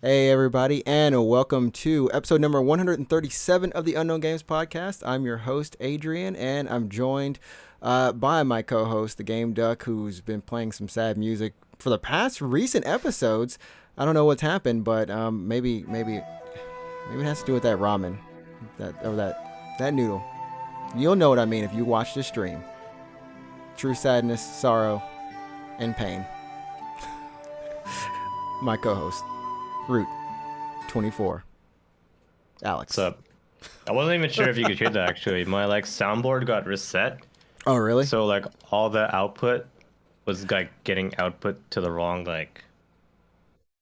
Hey, everybody, and welcome to episode number 137 of the Unknown Games Podcast. I'm your host, Adrian, and I'm joined by my co host, the Game Duck, who's been playing some sad music for the past recent episodes. I don't know what's happened, but maybe it has to do with that ramen, that noodle. You'll know what I mean if you watch the stream. True sadness, sorrow, and pain. My co host. Root 24. Alex. What's up? I wasn't even sure if you could hear that actually. My soundboard got reset. Oh, really? So all the output was getting output to the wrong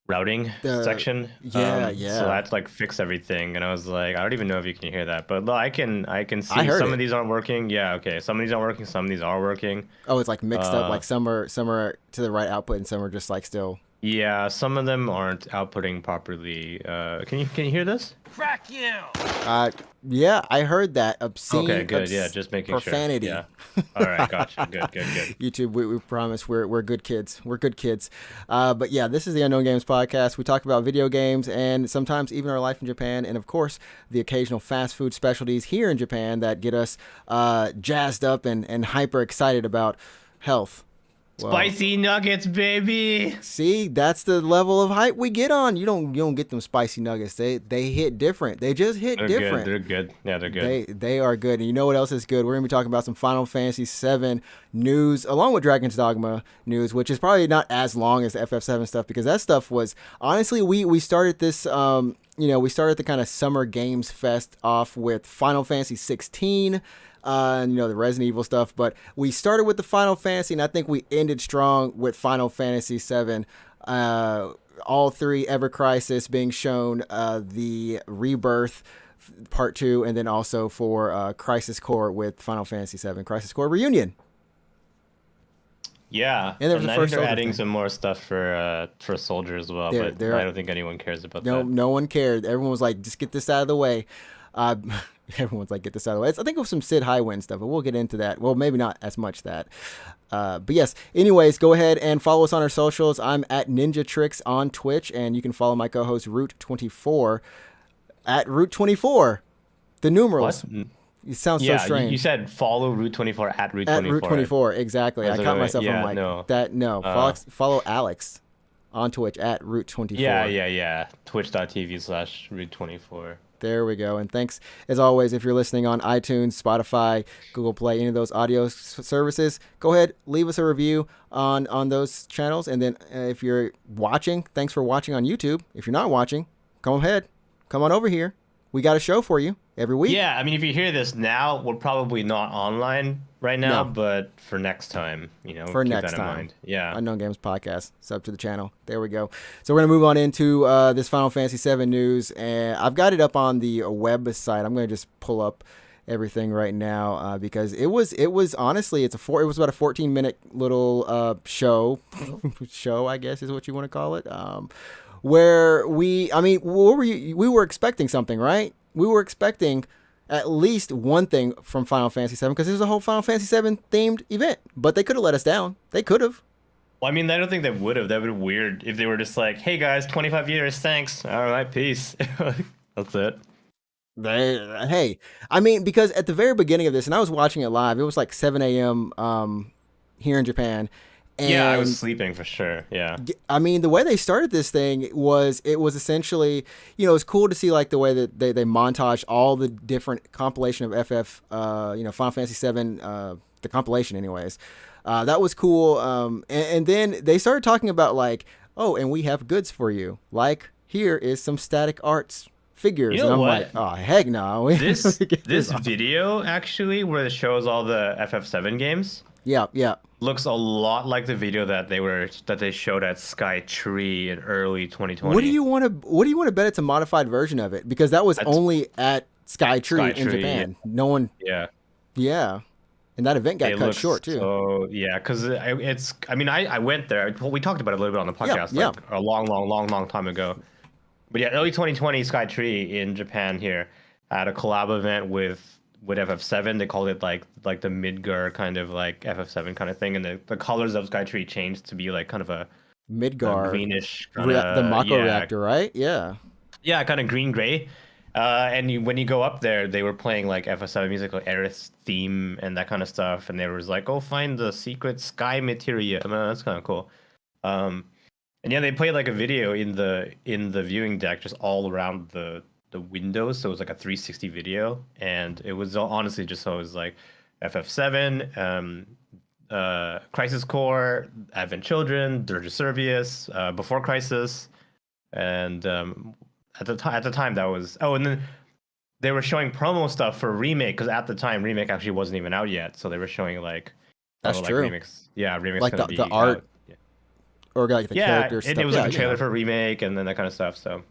routing section. Yeah. So I had to fix everything, and I was like, I don't even know if you can hear that, but I can see some of these aren't working. Yeah, okay. Some of these aren't working. Some of these are working. Oh, it's mixed up. Some are to the right output, and some are just still. Yeah, some of them aren't outputting properly. Can you hear this? Crack you! Yeah, I heard that. Obscene. Okay, good. Yeah, just making profanity. Sure. Yeah. All right, gotcha. Good. YouTube, we promise we're good kids. We're good kids. But yeah, this is the Unknown Games Podcast. We talk about video games and sometimes even our life in Japan, and of course the occasional fast food specialties here in Japan that get us jazzed up and hyper excited about health. Well, spicy nuggets, baby. See, that's the level of hype we get on. You don't get them spicy nuggets. They hit different. They just hit different. They're good. Yeah, they're good. They are good. And you know what else is good? We're gonna be talking about some Final Fantasy VII news, along with Dragon's Dogma news, which is probably not as long as the FF7 stuff, because that stuff was honestly we started this we started the kind of summer games fest off with Final Fantasy 16. The Resident Evil stuff, but we started with the Final Fantasy, and I think we ended strong with Final Fantasy VII. All three Ever Crisis being shown, the Rebirth Part 2, and then also for Crisis Core with Final Fantasy VII Crisis Core Reunion. Yeah, and I think they're adding some more stuff for Soldier as well, but I don't think anyone cares about that. No one cared. Everyone was like, just get this out of the way. Everyone's like, get this out of the way. I think it was some Sid Highwind stuff, but we'll get into that. Well, maybe not as much that. But yes, anyways, go ahead and follow us on our socials. I'm at Ninja Tricks on Twitch, and you can follow my co-host Root24 at Root24. The numerals. What? It sounds so strange. You said follow Root24 at Root24. At Root24, exactly. I caught myself. Yeah, I'm no. that. No, follow Alex on Twitch at Root24. Yeah. Twitch.tv/Root24. There we go. And thanks, as always, if you're listening on iTunes, Spotify, Google Play, any of those audio services, go ahead, leave us a review on those channels. And then if you're watching, thanks for watching on YouTube. If you're not watching, come on over here. We got a show for you every week. Yeah, I mean, if you hear this now, we're probably not online right now, but for next time, for keep next that in time. mind. Yeah. Unknown Games Podcast. Sub to the channel. There we go. So we're going to move on into this Final Fantasy VII news, and I've got it up on the website. I'm going to just pull up everything right now because it was honestly, it was about a 14-minute little show, I guess is what you want to call it. Where we were expecting something, right? We were expecting at least one thing from Final Fantasy VII, because this is a whole Final Fantasy VII themed event, but they could have let us down. They could have. Well, I mean, I don't think they would have. That would be weird if they were just like, hey guys, 25 years, thanks. All right, peace. That's it. Hey, I mean, because at the very beginning of this, and I was watching it live, it was like 7 a.m. Here in Japan. And yeah, I was sleeping for sure. Yeah. I mean, the way they started this thing was essentially, it was cool to see the way that they montaged all the different compilation of Final Fantasy VII, the compilation anyways. That was cool. And then they started talking about and we have goods for you. Here is some static arts figures. You know, and I'm what? like, oh, heck no. This video actually, where it shows all the FF7 games. Yeah. Looks a lot like the video that they showed at Sky Tree in early 2020. What do you want to bet it's a modified version of it? Because that was only at Sky Tree in Japan. Yeah. No one. Yeah. And that event got cut short too. So yeah, because it's. I mean, I went there. Well, we talked about it a little bit on the podcast, a long time ago. But yeah, early 2020, Sky Tree in Japan here had a collab event with FF7. They called it like the Midgar kind of FF7 kind of thing, and the colors of Skytree changed to be kind of a Midgar, greenish, the Mako yeah, reactor, right? Yeah. yeah, kind of green gray. When you go up there, they were playing like FF7 music, like Aerith's theme and that kind of stuff. And they was like, "Go find the secret sky materia." I mean, that's kind of cool. Um, and yeah, they played like a video in the viewing deck, just all around the windows. So it was like a 360 video, and it was honestly just so it was like FF7, Crisis Core, Advent Children, Dirge of Servius, Before Crisis, and at the time that was and then they were showing promo stuff for remake because at the time remake actually wasn't even out yet, so they were showing like that's true. Remix, yeah, remix like gonna the be art out. Yeah. or like the character stuff. It was like a trailer for remake and then that kind of stuff. So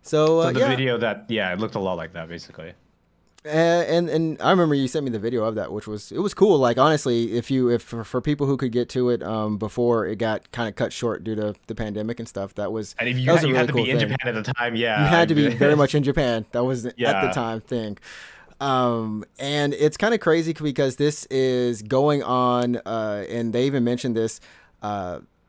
so the video that it looked a lot like that basically. And I remember you sent me the video of that, which was cool. Like honestly, if for people who could get to it before it got kind of cut short due to the pandemic and stuff, that was and if you, that was you a really had to cool be in thing. Japan at the time, yeah, you had to be very much in Japan. That was at the time thing. And it's kind of crazy because this is going on, and they even mentioned this.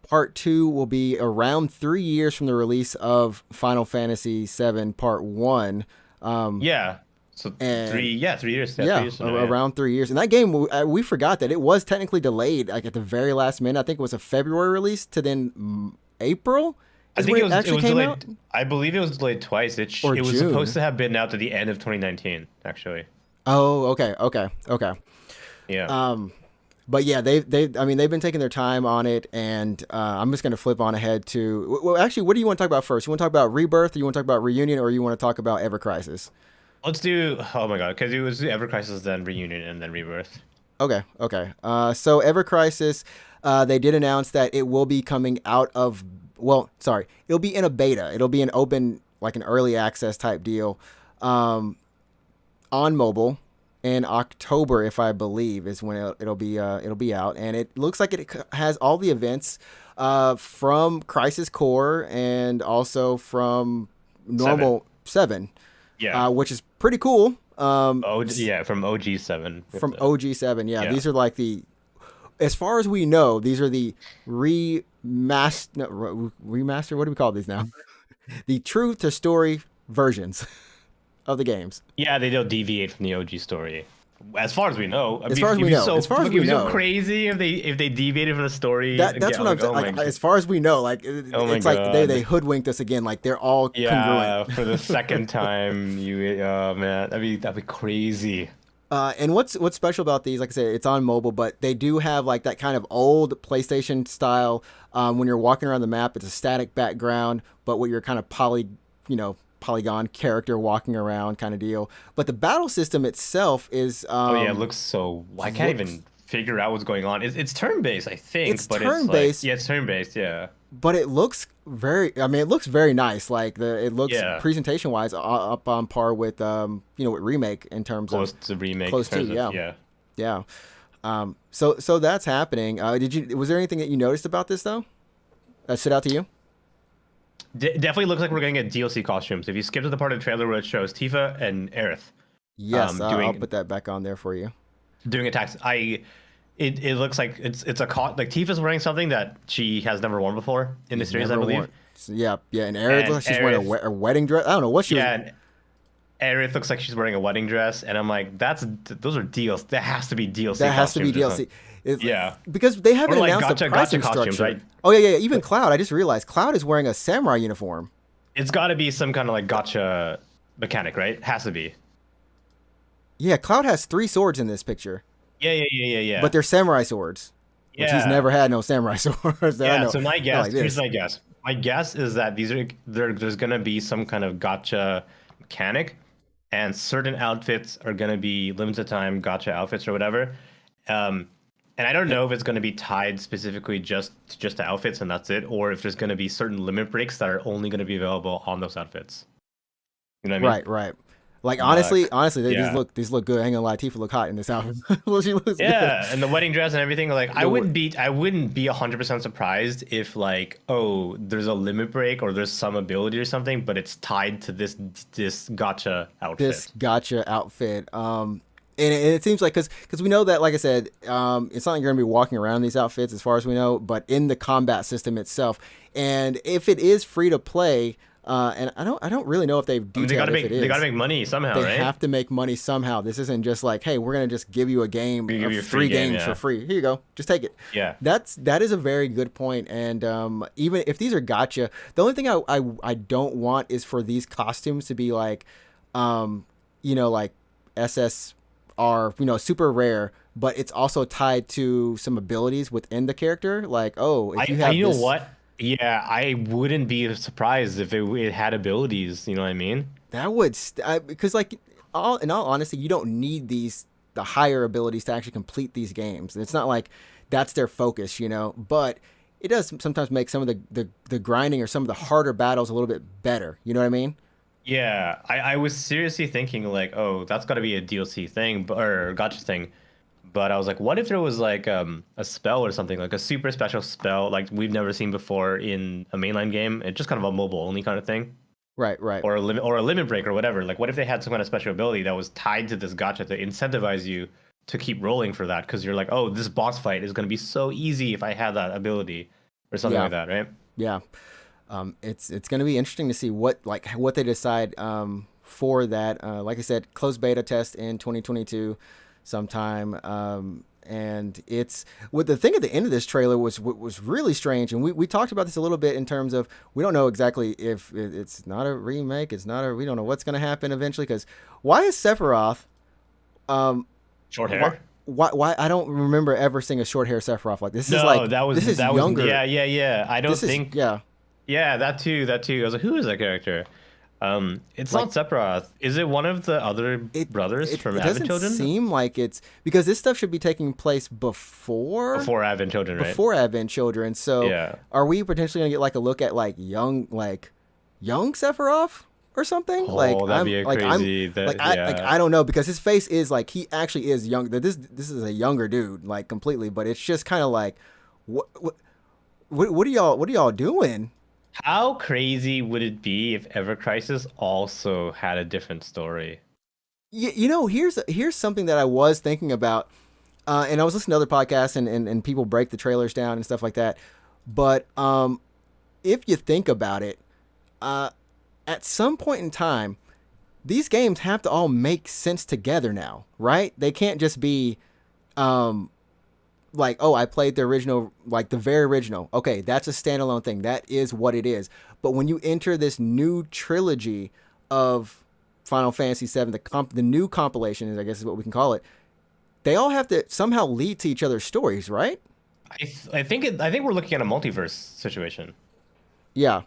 Part 2 will be around 3 years from the release of Final Fantasy VII Part 1. So 3 years. 3 years around 3 years. And that game, we forgot that it was technically delayed, like at the very last minute. I think it was a February release to then April. I think it was delayed. Out? I believe it was delayed twice. It was supposed to have been out to the end of 2019, actually. Oh, okay. Yeah. But yeah, they've been taking their time on it, and I'm just gonna flip on ahead to. Well, actually, what do you want to talk about first? You want to talk about Rebirth, or you want to talk about Reunion, or you want to talk about Ever Crisis? Let's do. Oh my god, because it was Ever Crisis, then Reunion, and then Rebirth. Okay. So Ever Crisis, they did announce that it will be coming out of. Well, sorry, it'll be in a beta. It'll be an open, like an early access type deal, on mobile. In October, if I believe, is when it'll be out, and it looks like it has all the events from Crisis Core and also from normal 7. Yeah, which is pretty cool. from OG7. From OG7, yeah. These are like as far as we know, these are the remaster. What do we call these now? The true to story versions of the games. Yeah, they don't deviate from the OG story. As far as we know. As far as we know. So crazy if they deviated from the story. That's what I'm saying. Like, as far as we know, like it's like they hoodwinked us again. Like they're all congruent. For the second time. Man, that'd be crazy. And what's special about these? Like I said, it's on mobile, but they do have like that kind of old PlayStation style. When you're walking around the map, it's a static background, but with your kind of polygon character walking around kind of deal. But the battle system itself is it looks so I can't even figure out what's going on. It's turn-based, I think. It's turn-based. It's turn-based, yeah. But it looks very nice. Like it looks presentation wise up on par with with remake in terms close of to remake. Close to yeah. So that's happening. Was there anything that you noticed about this though that stood out to you? Definitely looks like we're going to get DLC costumes. If you skip to the part of the trailer where it shows Tifa and Aerith. Yes, I'll put that back on there for you. Doing attacks. It looks like it's like Tifa's wearing something that she has never worn before in the series, I believe. Yeah, and Aerith looks like she's wearing a wedding dress. I don't know what she. Yeah, Aerith looks like she's wearing a wedding dress, and I'm like, those are deals. That has to be DLC. That has to be DLC. Because they haven't announced the pricing structure. Right? Oh yeah. Even Cloud, I just realized Cloud is wearing a samurai uniform. It's got to be some kind of like gacha mechanic, right? Has to be. Yeah, Cloud has 3 swords in this picture. Yeah. But they're samurai swords. Which he's never had no samurai swords. So my guess, here's my guess. My guess is that there's gonna be some kind of gacha mechanic, and certain outfits are gonna be limited time gacha outfits or whatever. And I don't know if it's going to be tied specifically just to outfits and that's it, or if there's going to be certain limit breaks that are only going to be available on those outfits. You know what I mean? Right. Like honestly, these look good. I ain't gonna lie, Tifa look hot in this outfit. She looks good. And the wedding dress and everything. Like I wouldn't be 100% surprised if like, oh, there's a limit break or there's some ability or something, but it's tied to this gacha outfit. This gacha outfit. And it seems like because we know that, like I said, it's not like you're going to be walking around in these outfits as far as we know, but in the combat system itself. And if it is free to play, and I don't really know if they've detailed if it is. They gotta make money somehow, they right? They have to make money somehow. This isn't just like, hey, we're gonna just give you a game, give you 3 games for free. Here you go, just take it. Yeah, that is a very good point. And even if these are gacha, the only thing I don't want is for these costumes to be like, like SSR, super rare, but it's also tied to some abilities within the character. Like, oh, if you have you know what? Yeah, I wouldn't be surprised if it had abilities. You know what I mean? That would, because like, in all honesty, you don't need the higher abilities to actually complete these games. It's not like that's their focus, But it does sometimes make some of the grinding or some of the harder battles a little bit better. You know what I mean? Yeah, I was seriously thinking like, oh, that's got to be a DLC thing or gacha thing. But I was like, what if there was like a spell or something, like a super special spell like we've never seen before in a mainline game? It's just kind of a mobile only kind of thing. Right. Or a limit break or whatever. Like, what if they had some kind of special ability that was tied to this gacha to incentivize you to keep rolling for that? Because you're like, oh, this boss fight is going to be so easy if I had that ability or something like that, right? Yeah. It's going to be interesting to see what they decide for that. Like I said, closed beta test in 2022 sometime. And it's what the thing at the end of this trailer was really strange. And we talked about this a little bit in terms of, we don't know exactly if it's not a remake. We don't know what's going to happen eventually. Because why is Sephiroth short hair? Why I don't remember ever seeing a short hair Sephiroth like this. No, is like that was younger. Yeah. I don't think. Yeah, that too. I was like, who is that character? It's like, not Sephiroth. Is it one of the other brothers from Advent Children? It doesn't seem like it's, because this stuff should be taking place before Advent Children, right? Before Advent Children. So are we potentially gonna get like a look at like young Sephiroth or something? Oh, that'd be crazy. I don't know, because his face is like, he actually is young. This is a younger dude, like completely. But it's just kind of like, what are y'all doing? How crazy would it be if Ever Crisis also had a different story? Here's something that I was thinking about, and I was listening to other podcasts and people break the trailers down and stuff like that. But if you think about it, at some point in time, these games have to all make sense together now, right? They can't just be like, oh, I played the original, like the very original. Okay, that's a standalone thing. That is what it is. But when you enter this new trilogy of Final Fantasy VII, the new compilation, I guess is what we can call it, they all have to somehow lead to each other's stories, right? I think we're looking at a multiverse situation. Yeah.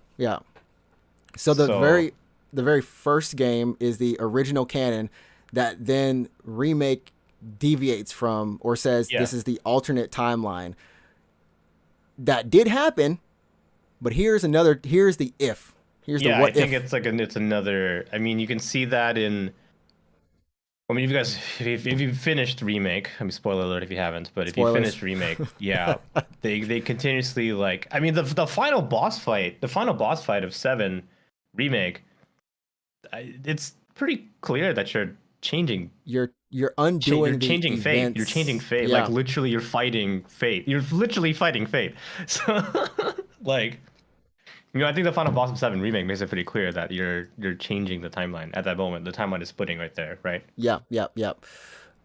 So the very first game is the original canon that then remake deviates from or says this is the alternate timeline. That did happen, but here's the if. Here's the what if. I think it's another. I mean, you can see that in. I mean, if you finished remake, I mean, spoiler alert if you haven't, but if you finished remake, they continuously like. I mean, the final boss fight of 7 remake, it's pretty clear that you're changing. You're undoing. You're changing fate. You're changing fate. Like literally, you're fighting fate. You're literally fighting fate. So, like, I think the final boss of 7 remake makes it pretty clear that you're changing the timeline at that moment. The timeline is splitting right there, right? Yeah.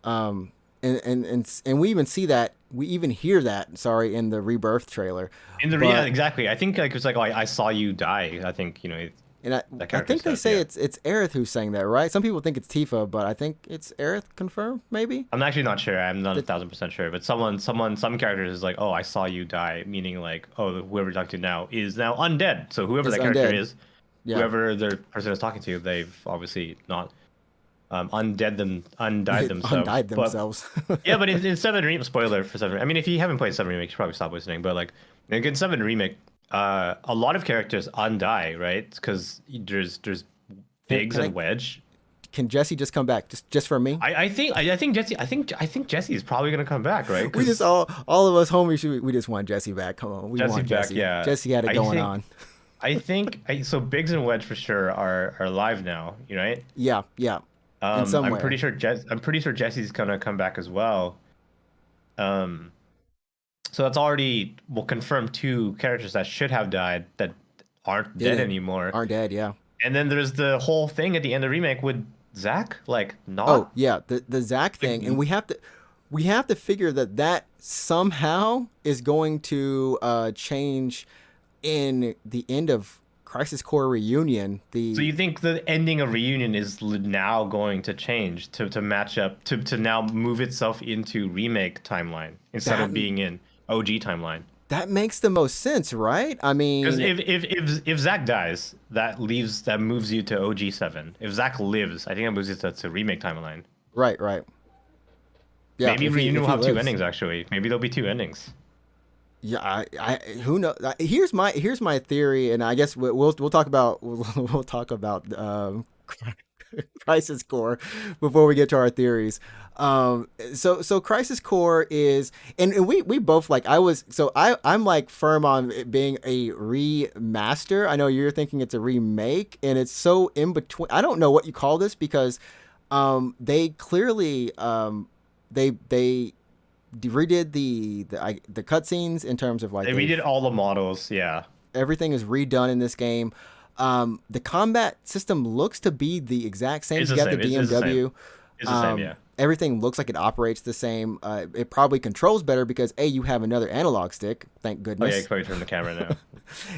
And we even see that. We even hear that. Sorry, in the Rebirth trailer. Exactly. I think like it's like, oh, I saw you die. I think And I think they say it's Aerith who's saying that, right? Some people think it's Tifa, but I think it's Aerith confirmed, maybe? I'm actually not sure. I'm not 1,000% sure. But some characters is like, oh, I saw you die, meaning like, oh, whoever you're talking to now is now undead. So whoever that character is, whoever the person is talking to, they've obviously not undied themselves. Yeah, but in 7 Remake, spoiler for 7. I mean, if you haven't played 7 Remake, you should probably stop listening. But like, in 7 Remake, a lot of characters undie, right? Because there's Biggs and Wedge. Can Jesse just come back just for me? I think Jesse is probably gonna come back, right? We just all of us homies, we just want Jesse back. Come on, we want Jesse. Yeah. Jesse had it going on. I think so. Biggs and Wedge for sure are live now, right? Yeah. in some I'm way. pretty sure Jesse's gonna come back as well. Um, so that's already will confirm two characters that should have died that aren't dead Didn't anymore. aren't dead, yeah. And then there's the whole thing at the end of the remake with Zack, like Oh not yeah, the Zack like thing, and we have to figure that somehow is going to change in the end of Crisis Core Reunion. so you think the ending of Reunion is now going to change to match up to now move itself into remake timeline instead that of being in OG timeline? that makes the most sense, right? I Because mean, if Zack dies, that moves you to OG 7. If Zack lives, I think that moves you to remake timeline. right. Yeah, Maybe if Reunion if will have two lives. endings actually. Maybe there'll be two endings. Yeah, who knows? Here's my theory, and I guess we'll talk about we'll talk about Crisis Core before we get to our theories. So Crisis Core is, and we both like. I'm like firm on it being a remaster. I know you're thinking it's a remake, and it's so in between. I don't know what you call this because they clearly they redid the cutscenes in terms of like They redid all the models, yeah. everything is redone in this game. The combat system looks to be the exact same. It's You the got the same. It's the same. DMW. It's the same, yeah. Everything looks like it operates the same. It probably controls better because you have another analog stick. Thank Oh goodness. yeah, you can probably turn the camera now.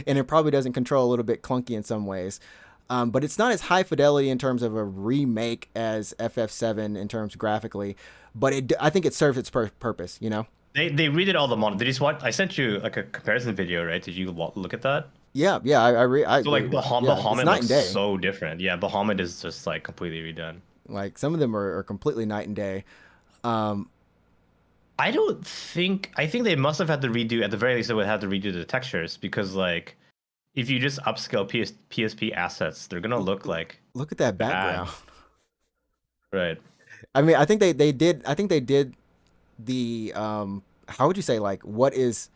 And it probably doesn't control a little bit clunky in some ways. But it's not as high fidelity in terms of a remake as FF7 in terms graphically. But I think it serves its purpose. You know. They redid all the models. Did you watch? I sent you like a comparison video, right? Did you look at that? Yeah. So like Bahamut it's night and looks day. so different. Yeah, Bahamut is just like completely redone. Like some of them are completely night and day. I think they must have had to redo, at the very least they would have to redo the textures, because like if you just upscale PSP assets, they're gonna look like Look at that bad. background. Right. I mean, I think they did. I think they did the how would you say, like, what is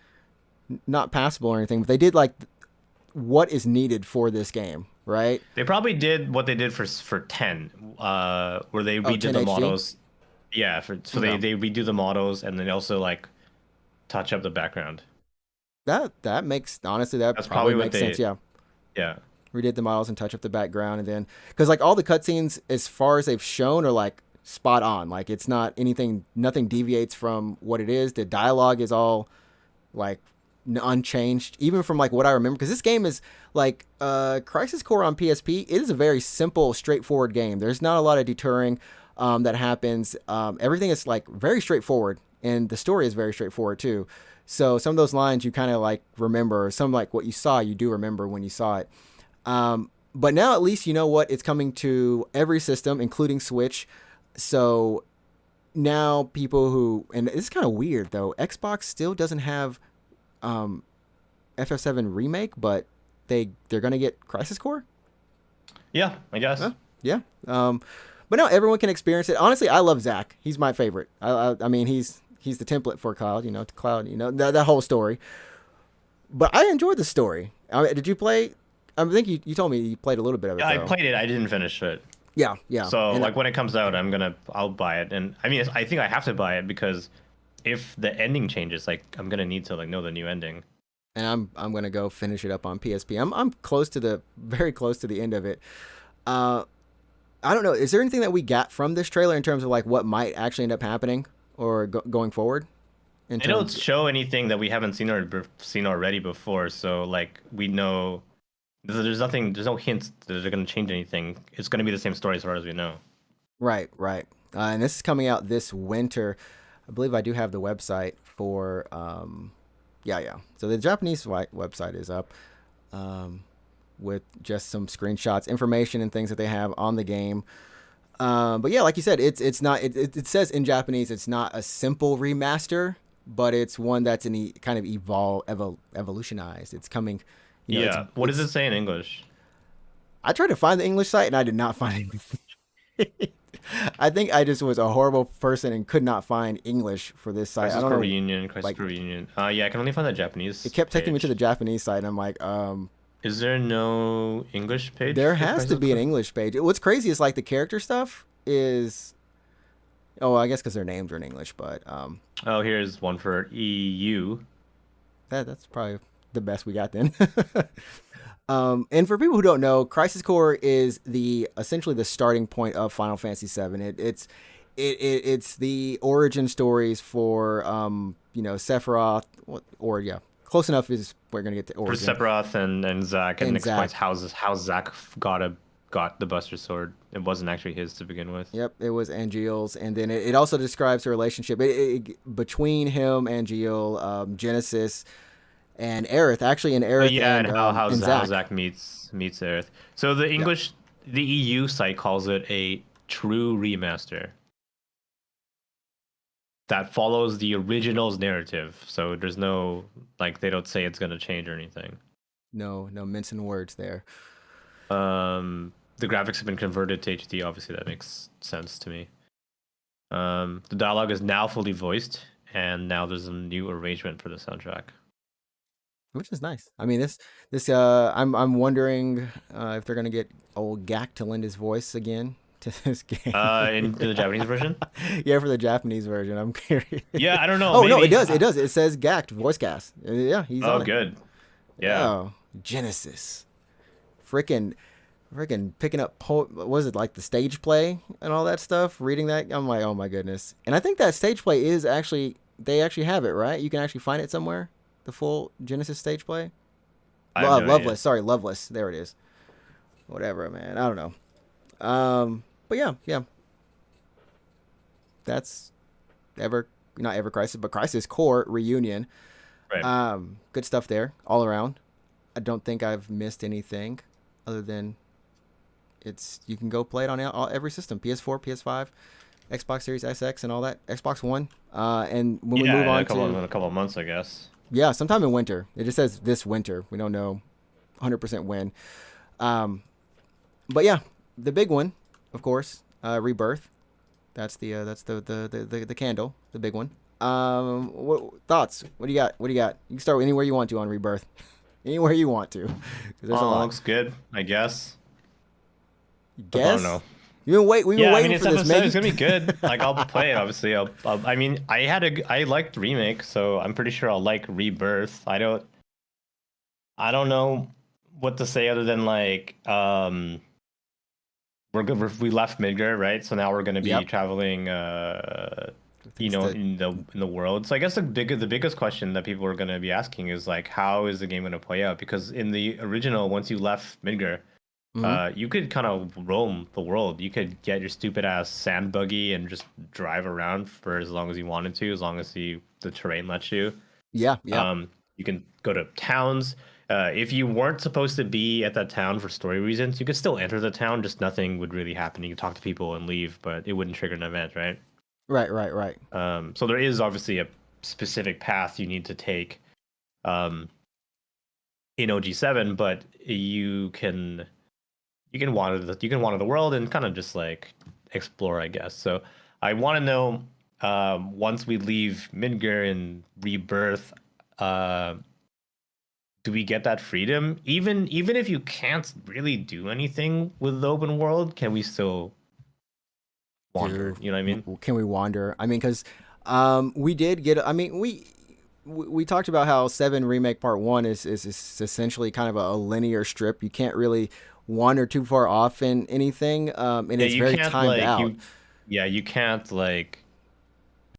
not passable or anything, but they did like what is needed for this game, right? They probably did what they did for 10, where they redid 10 the HD? models. Yeah, Okay. they redo the models and then also like touch up the background. That makes, honestly, that That's probably probably what makes sense. Yeah, Yeah. redid the models and touch up the background, and then because like all the cutscenes as far as they've shown are like spot on. Like it's not anything, nothing deviates from what it is. The dialogue is all like unchanged, even from like what I remember. Because this game is like Crisis Core on PSP. It is a very simple, straightforward game. There's not a lot of deterring that happens. Everything is like very straightforward, and the story is very straightforward too. So some of those lines you kind of like remember, or some like what you saw, you do remember when you saw it. But now at least you know what, it's coming to every system, including Switch. So now people who, and it's kind of weird though, Xbox still doesn't have FF7 remake, but they're gonna get Crisis Core. Yeah, I guess. Yeah. But now everyone can experience it. Honestly, I love Zack. He's my favorite. I mean, he's the template for Cloud. You know, to Cloud. You know that whole story. But I enjoyed the story. I mean, did you play? I think you told me you played a little bit of it. Yeah, though. I played it. I didn't finish it. Yeah. So And like when it comes out, I'll buy it. And I mean, I think I have to buy it because if the ending changes, like I'm gonna need to like know the new ending. and I'm gonna go finish it up on PSP. I'm very close to the end of it. I don't know. Is there anything that we got from this trailer in terms of like what might actually end up happening or going forward? They don't show anything that we haven't seen already before. So like we know there's no hints that they're gonna change anything. It's gonna be the same story as far as we know. Right. And this is coming out this winter. I believe I do have the website for. Yeah. So the Japanese website is up. With just some screenshots, information, and things that they have on the game. But yeah, like you said, it's not. It says in Japanese it's not a simple remaster, but it's one that's kind of evolutionized. It's coming. You know, yeah. What does it say in English? I tried to find the English site and I did not find anything. I think I just was a horrible person and could not find English for this site. Crisis I don't Core know. Reunion, Crisis Core Reunion. Yeah, I can only find the Japanese. It kept taking me page. to the Japanese site, and I'm like, Is there no English page? there for has to Crisis be an Core? English page. What's crazy is like the character stuff. is, oh, I guess because their names are in English, but Oh, here's one for EU. that's probably the best we got then. And for people who don't know, Crisis Core is essentially the starting point of Final Fantasy VII. It's the origin stories for Sephiroth, or yeah, close enough is we're gonna get to For origin Sephiroth and Zack, and and explains Zack. how Zack got the Buster Sword. It wasn't actually his to begin with. Yep, it was Angeal's, and then it also describes the relationship between him, Angeal, Genesis, and Aerith. Actually, in Oh Aerith yeah, and and how Zack. Zack meets Aerith. So the Yeah. English, the EU site calls it a true remaster that follows the original's narrative. So there's no like they don't say it's gonna change or anything. No, no mincing words there. The graphics have been converted to HD. Obviously, that makes sense to me. The dialogue is now fully voiced, and now there's a new arrangement for the soundtrack. Which is nice. I mean, I'm wondering if they're gonna get old Gak to lend his voice again to this game. In the Japanese version? Yeah, for the Japanese version, I'm curious. Yeah, I don't know. Oh no, it Maybe. does. It does. It says Gak voice cast. Yeah, he's Oh, on it. good. Yeah. Oh, Genesis, freaking, freaking picking up. What was it like the stage play and all that stuff? Reading that, I'm like, oh my goodness. And I think that stage play is actually they actually have it right. You can actually find it somewhere. The full Genesis stage play. I have no Loveless. idea. Sorry, Loveless. There it is. Whatever, man. I don't know. But yeah, yeah. That's not Ever Crisis, but Crisis Core reunion. Right. Good stuff there all around. I don't think I've missed anything other than you can go play it on every system: PS4, PS5, Xbox Series SX, and all that. Xbox One. And when we Yeah, move on in a couple of months, I guess. yeah, sometime in winter. It just says this winter. We don't know 100% when. But yeah, the big one, of course, Rebirth. That's the candle, the big one. Thoughts? What do you got? What do you got? You can start anywhere you want to on Rebirth. Anywhere you want to. 'Cause there's a lot. Looks good, I guess. I Guess? don't know. We've been waiting it's for this. episode. It's gonna be good. Like I'll play it. Obviously, I mean, I liked remake, so I'm pretty sure I'll like Rebirth. I don't know what to say other than like, we're good. We left Midgar, right? So now we're gonna be Yep. traveling, in the world. So I guess the biggest question that people are gonna be asking is like, how is the game gonna play out? Because in the original, once you left Midgar, you could kind of roam the world. You could get your stupid ass sand buggy and just drive around for as long as you wanted to, as long as the terrain lets you. Yeah, yeah. You can go to towns. If you weren't supposed to be at that town for story reasons, you could still enter the town. Just nothing would really happen. You could talk to people and leave, but it wouldn't trigger an event, right? Right. So there is obviously a specific path you need to take in OG7, but you can wander the world and kind of just like explore, I guess. So I want to know, once we leave Midgar and Rebirth, do we get that freedom? Even if you can't really do anything with the open world, can we still wander? You know what I mean? Can we wander? I mean, because we did get. I mean, we talked about how 7 Remake Part 1 is essentially kind of a linear strip. You can't really wander too far off in anything, and it's very timed out. You can't like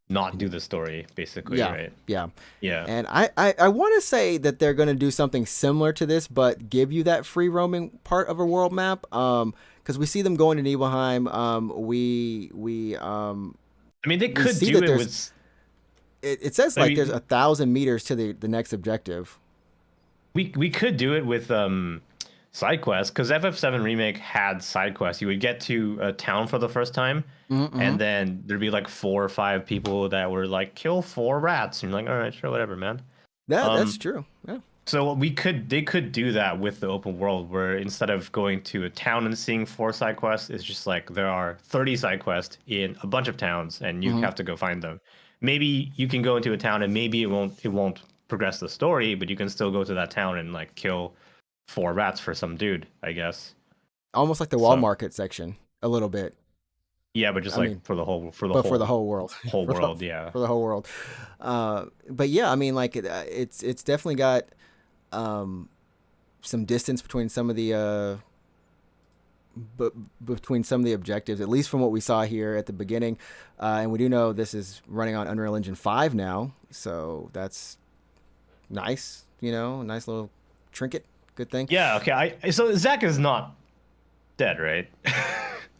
not do the story, basically, right? Yeah. Yeah. And I want to say that they're going to do something similar to this, but give you that free roaming part of a world map. Because we see them going to Nibelheim. I mean, they could do it with. It says like there's 1,000 meters to the next objective. We could do it with side quests, because FF7 Remake had side quests. You would get to a town for the first time, and then there'd be like 4 or 5 people that were like, kill 4 rats, and you're like, all right, sure, whatever, man. That's true. Yeah. So they could do that with the open world, where instead of going to a town and seeing 4 side quests, it's just like there are 30 side quests in a bunch of towns, and you have to go find them. Maybe you can go into a town and maybe it won't progress the story, but you can still go to that town and like kill 4 rats for some dude, I guess. Almost like the Wall Market section, a little bit. Yeah, but just I like mean, for the whole for the whole world, whole for world, yeah. for the whole world. But yeah, I mean, like it's definitely got um, some distance between some of the but between some of the objectives, at least from what we saw here at the beginning. And we do know this is running on Unreal Engine 5 now, so that's nice. You know, nice little trinket. Good thing. Yeah, okay. So Zach is not dead, right?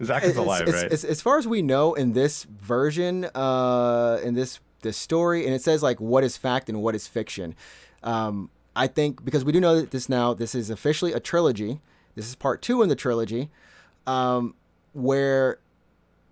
Zach is alive, right? As far as we know in this version, in this story, and it says like what is fact and what is fiction. I think because we do know that this is officially a trilogy. This is part 2 in the trilogy, where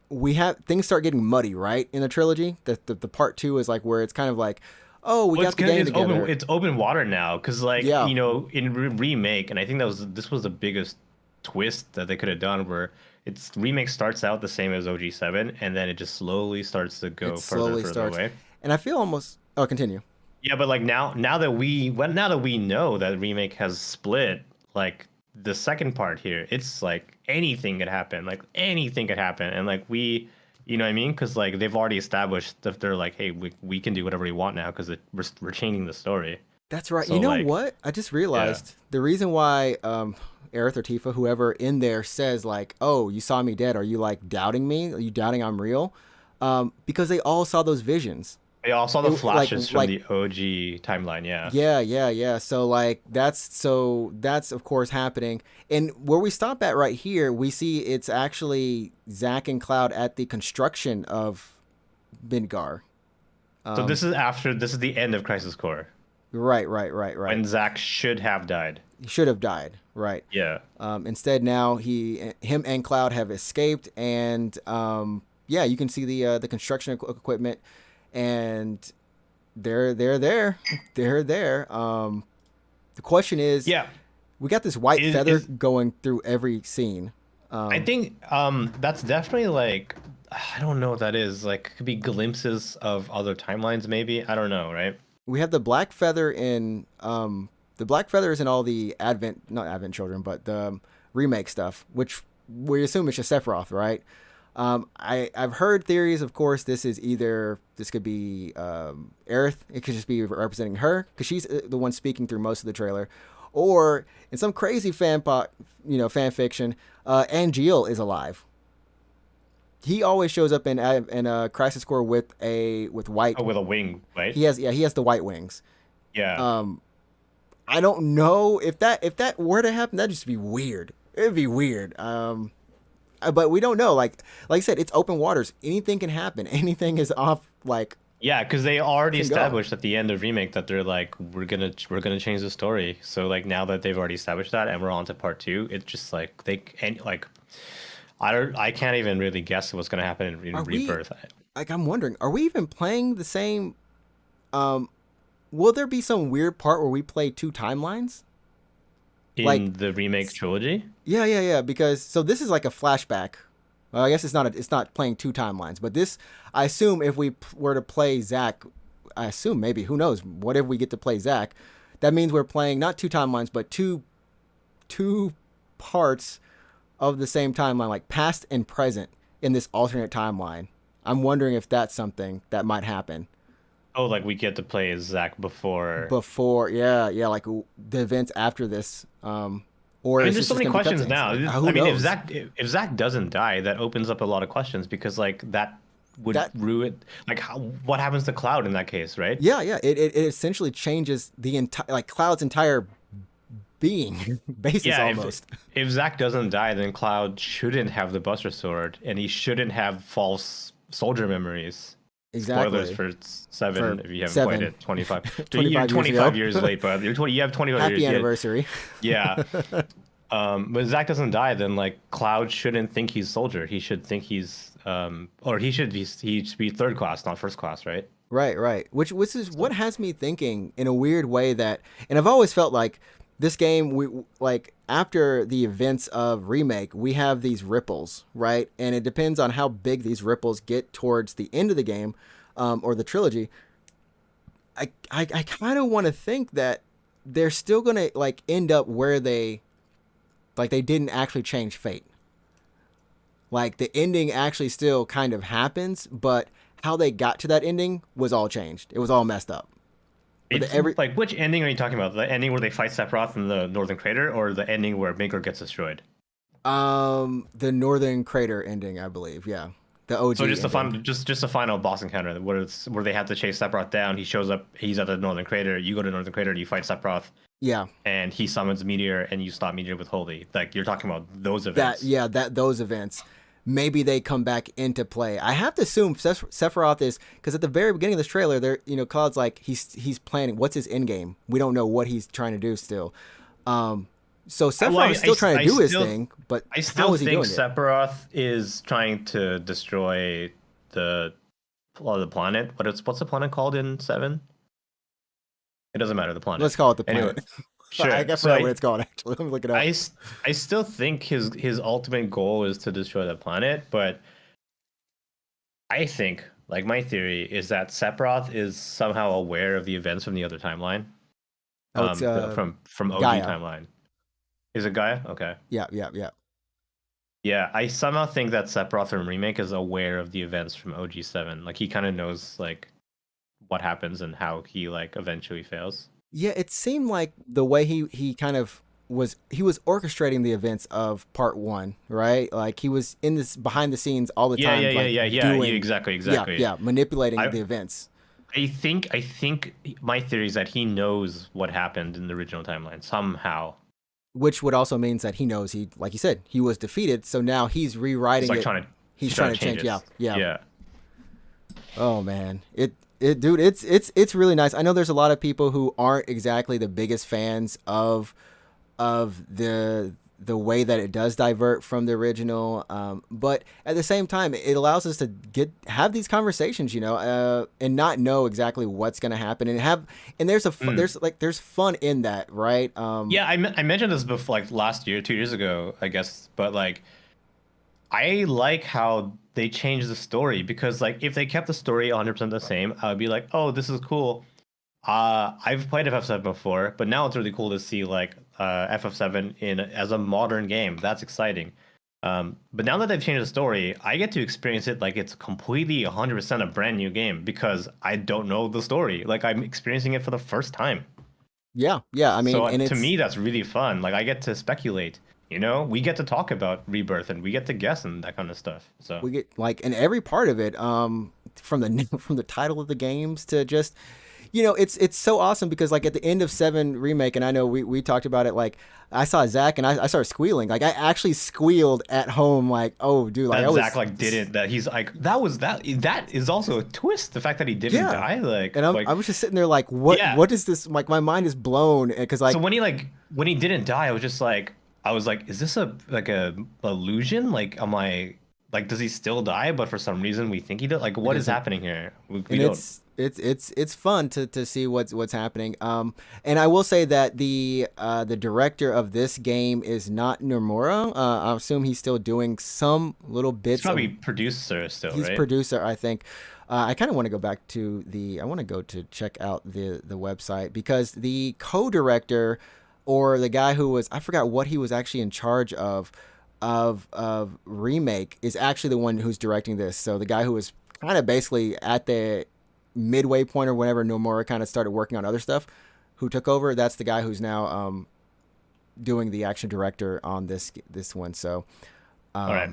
we have things start getting muddy, right? In the trilogy, the part 2 is like where it's kind of like, oh, we got the game together. It's open water now, because like Yeah. in remake, and I think this was the biggest twist that they could have done, where its remake starts out the same as OG7, and then it just slowly starts to go further away. And I feel almost. Oh, continue. Yeah, but like now that we know that remake has split, like the second part here, it's like anything could happen, and like you know what I mean? Because like they've already established that they're like, hey, we can do whatever we want now because we're changing the story. That's right. So, you know like, what? I just realized the reason why Aerith or Tifa, whoever in there says like, oh, you saw me dead. Are you like doubting me? Are you doubting I'm real? Because they all saw those visions. They all saw the flashes from like the OG timeline, yeah. Yeah. So like that's of course happening. And where we stop at right here, we see it's actually Zack and Cloud at the construction of Midgar. So this is the end of Crisis Core. Right. When Zack should have died. He should have died, right? Yeah. Instead, now him and Cloud have escaped, and yeah, you can see the construction equipment, and they're there. The question is, we got this white feather going through every scene. I think that's definitely like, I don't know what that is. Like, could be glimpses of other timelines, maybe. I don't know, right? We have the black feather in the black feather is in all the not Advent Children, but the remake stuff, which we assume it's just Sephiroth, right? I've heard theories, of course. This could be Aerith. It could just be representing her because she's the one speaking through most of the trailer, or in some crazy fan fiction, Angeal is alive. He always shows up in Crisis Core with white. Oh, with a wing, right? He has the white wings. Yeah. I don't know if that were to happen, that'd just be weird. It'd be weird. But we don't know. Like I said, it's open waters. Anything can happen. Anything is off. Like yeah, because they already established at the end of remake that they're like, we're gonna change the story. So like now that they've already established that, and we're on to part 2, it's just like I can't even really guess what's gonna happen in Rebirth. I'm wondering, are we even playing the same? Will there be some weird part where we play 2 timelines? In the remake trilogy? Yeah. Because so this is like a flashback. Well, I guess it's not playing 2 timelines, but this, I assume if we were to play Zack, I assume maybe, who knows, what if we get to play Zack, that means we're playing not 2 timelines, but two parts of the same timeline, like past and present in this alternate timeline. I'm wondering if that's something that might happen. Oh, like we get to play as Zack before, yeah, like the events after this. Or there's so many questions now. I mean, if Zack doesn't die, that opens up a lot of questions, because like that would ruin, like what happens to Cloud in that case, right? Yeah. It essentially changes the entire, like Cloud's entire being basis almost. If Zack doesn't die, then Cloud shouldn't have the Buster Sword, and he shouldn't have false soldier memories. Exactly. Spoilers for 7 if you haven't played it. 25 years late, but you have 25 years. Happy anniversary. Yeah. But Zack doesn't die, then like Cloud shouldn't think he's soldier. He should think he's or he should be 3rd class, not 1st class, right? Right. Which is what has me thinking in a weird way that, and I've always felt like this game, we like after the events of remake, we have these ripples, right? And it depends on how big these ripples get towards the end of the game, or the trilogy. I kind of want to think that they're still gonna like end up where they didn't actually change fate. Like the ending actually still kind of happens, but how they got to that ending was all changed. It was all messed up. It's like, which ending are you talking about? The ending where they fight Sephiroth in the Northern Crater, or the ending where Maker gets destroyed? The Northern Crater ending, I believe. Yeah, the OG. So just the ending. final, just a final boss encounter where they have to chase Sephiroth down. He shows up. He's at the Northern Crater. You go to Northern Crater. You fight Sephiroth. Yeah. And he summons Meteor, and you stop Meteor with Holy. Like you're talking about those events. Those events. Maybe they come back into play. I have to assume Sephiroth is, because at the very beginning of this trailer, there, Cloud's like he's planning. What's his end game? We don't know what he's trying to do still. So Sephiroth is still trying to do his thing, but I still think Sephiroth is trying to destroy the planet. What's the planet called in 7? It doesn't matter, the planet. Let's call it the planet. Anyway, sure. I guess what it's called, actually. Let me look it up. I still think his ultimate goal is to destroy the planet, but I think, like, my theory is that Sephiroth is somehow aware of the events from the other timeline. From OG Gaia. timeline. Is it Gaia? Okay. Yeah. Yeah, I somehow think that Sephiroth from Remake is aware of the events from OG7. Like, he kind of knows, like, what happens and how he, like, eventually fails. Yeah, it seemed like the way he kind of was orchestrating the events of part 1, right? Like he was in this behind the scenes all the time. Exactly. Yeah, manipulating the events. I think my theory is that he knows what happened in the original timeline somehow. Which would also means that he knows like you said, he was defeated, so now he's rewriting it. He's trying to change. Yeah. Oh man, dude, it's really nice. I know there's a lot of people who aren't exactly the biggest fans of the way that it does divert from the original, but at the same time, it allows us to have these conversations, and not know exactly what's going to happen, and there's there's fun in that, right? Yeah, I mentioned this before, like last year, 2 years ago, I guess, but like I like how they changed the story, because like if they kept the story 100% the same, I would be like, oh, this is cool. I've played FF7 before, but now it's really cool to see like FF7 as a modern game. That's exciting. But now that they've changed the story, I get to experience it like it's completely 100% a brand new game, because I don't know the story. Like I'm experiencing it for the first time. Yeah. I mean, so to me, that's really fun. Like I get to speculate. We get to talk about Rebirth, and we get to guess and that kind of stuff. So we get like in every part of it, from the title of the games to just, it's so awesome, because like at the end of 7 Remake, and I know we talked about it, like I saw Zach and I started squealing. Like I actually squealed at home, like, oh dude, like Zach like didn't, that he's like, that is also a twist, the fact that he didn't die, like, and I was just sitting there like, what is this, like my mind is blown, because like, so when he didn't die, I was like, is this a illusion? Like, am I, like, does he still die? But for some reason we think he did. Like, what is happening here? We don't. It's fun to see what's happening. And I will say that the director of this game is not Nomura. I assume he's still doing some little bits. He's probably producer still. He's right? Producer, I think. I kind of want to go back to I want to go to check out the website, because the co-director, or the guy who was, I forgot what he was actually in charge of Remake, is actually the one who's directing this. So the guy who was kind of basically at the midway point, or whenever Nomura kind of started working on other stuff, who took over, that's the guy who's now doing the action director on this one. So all right.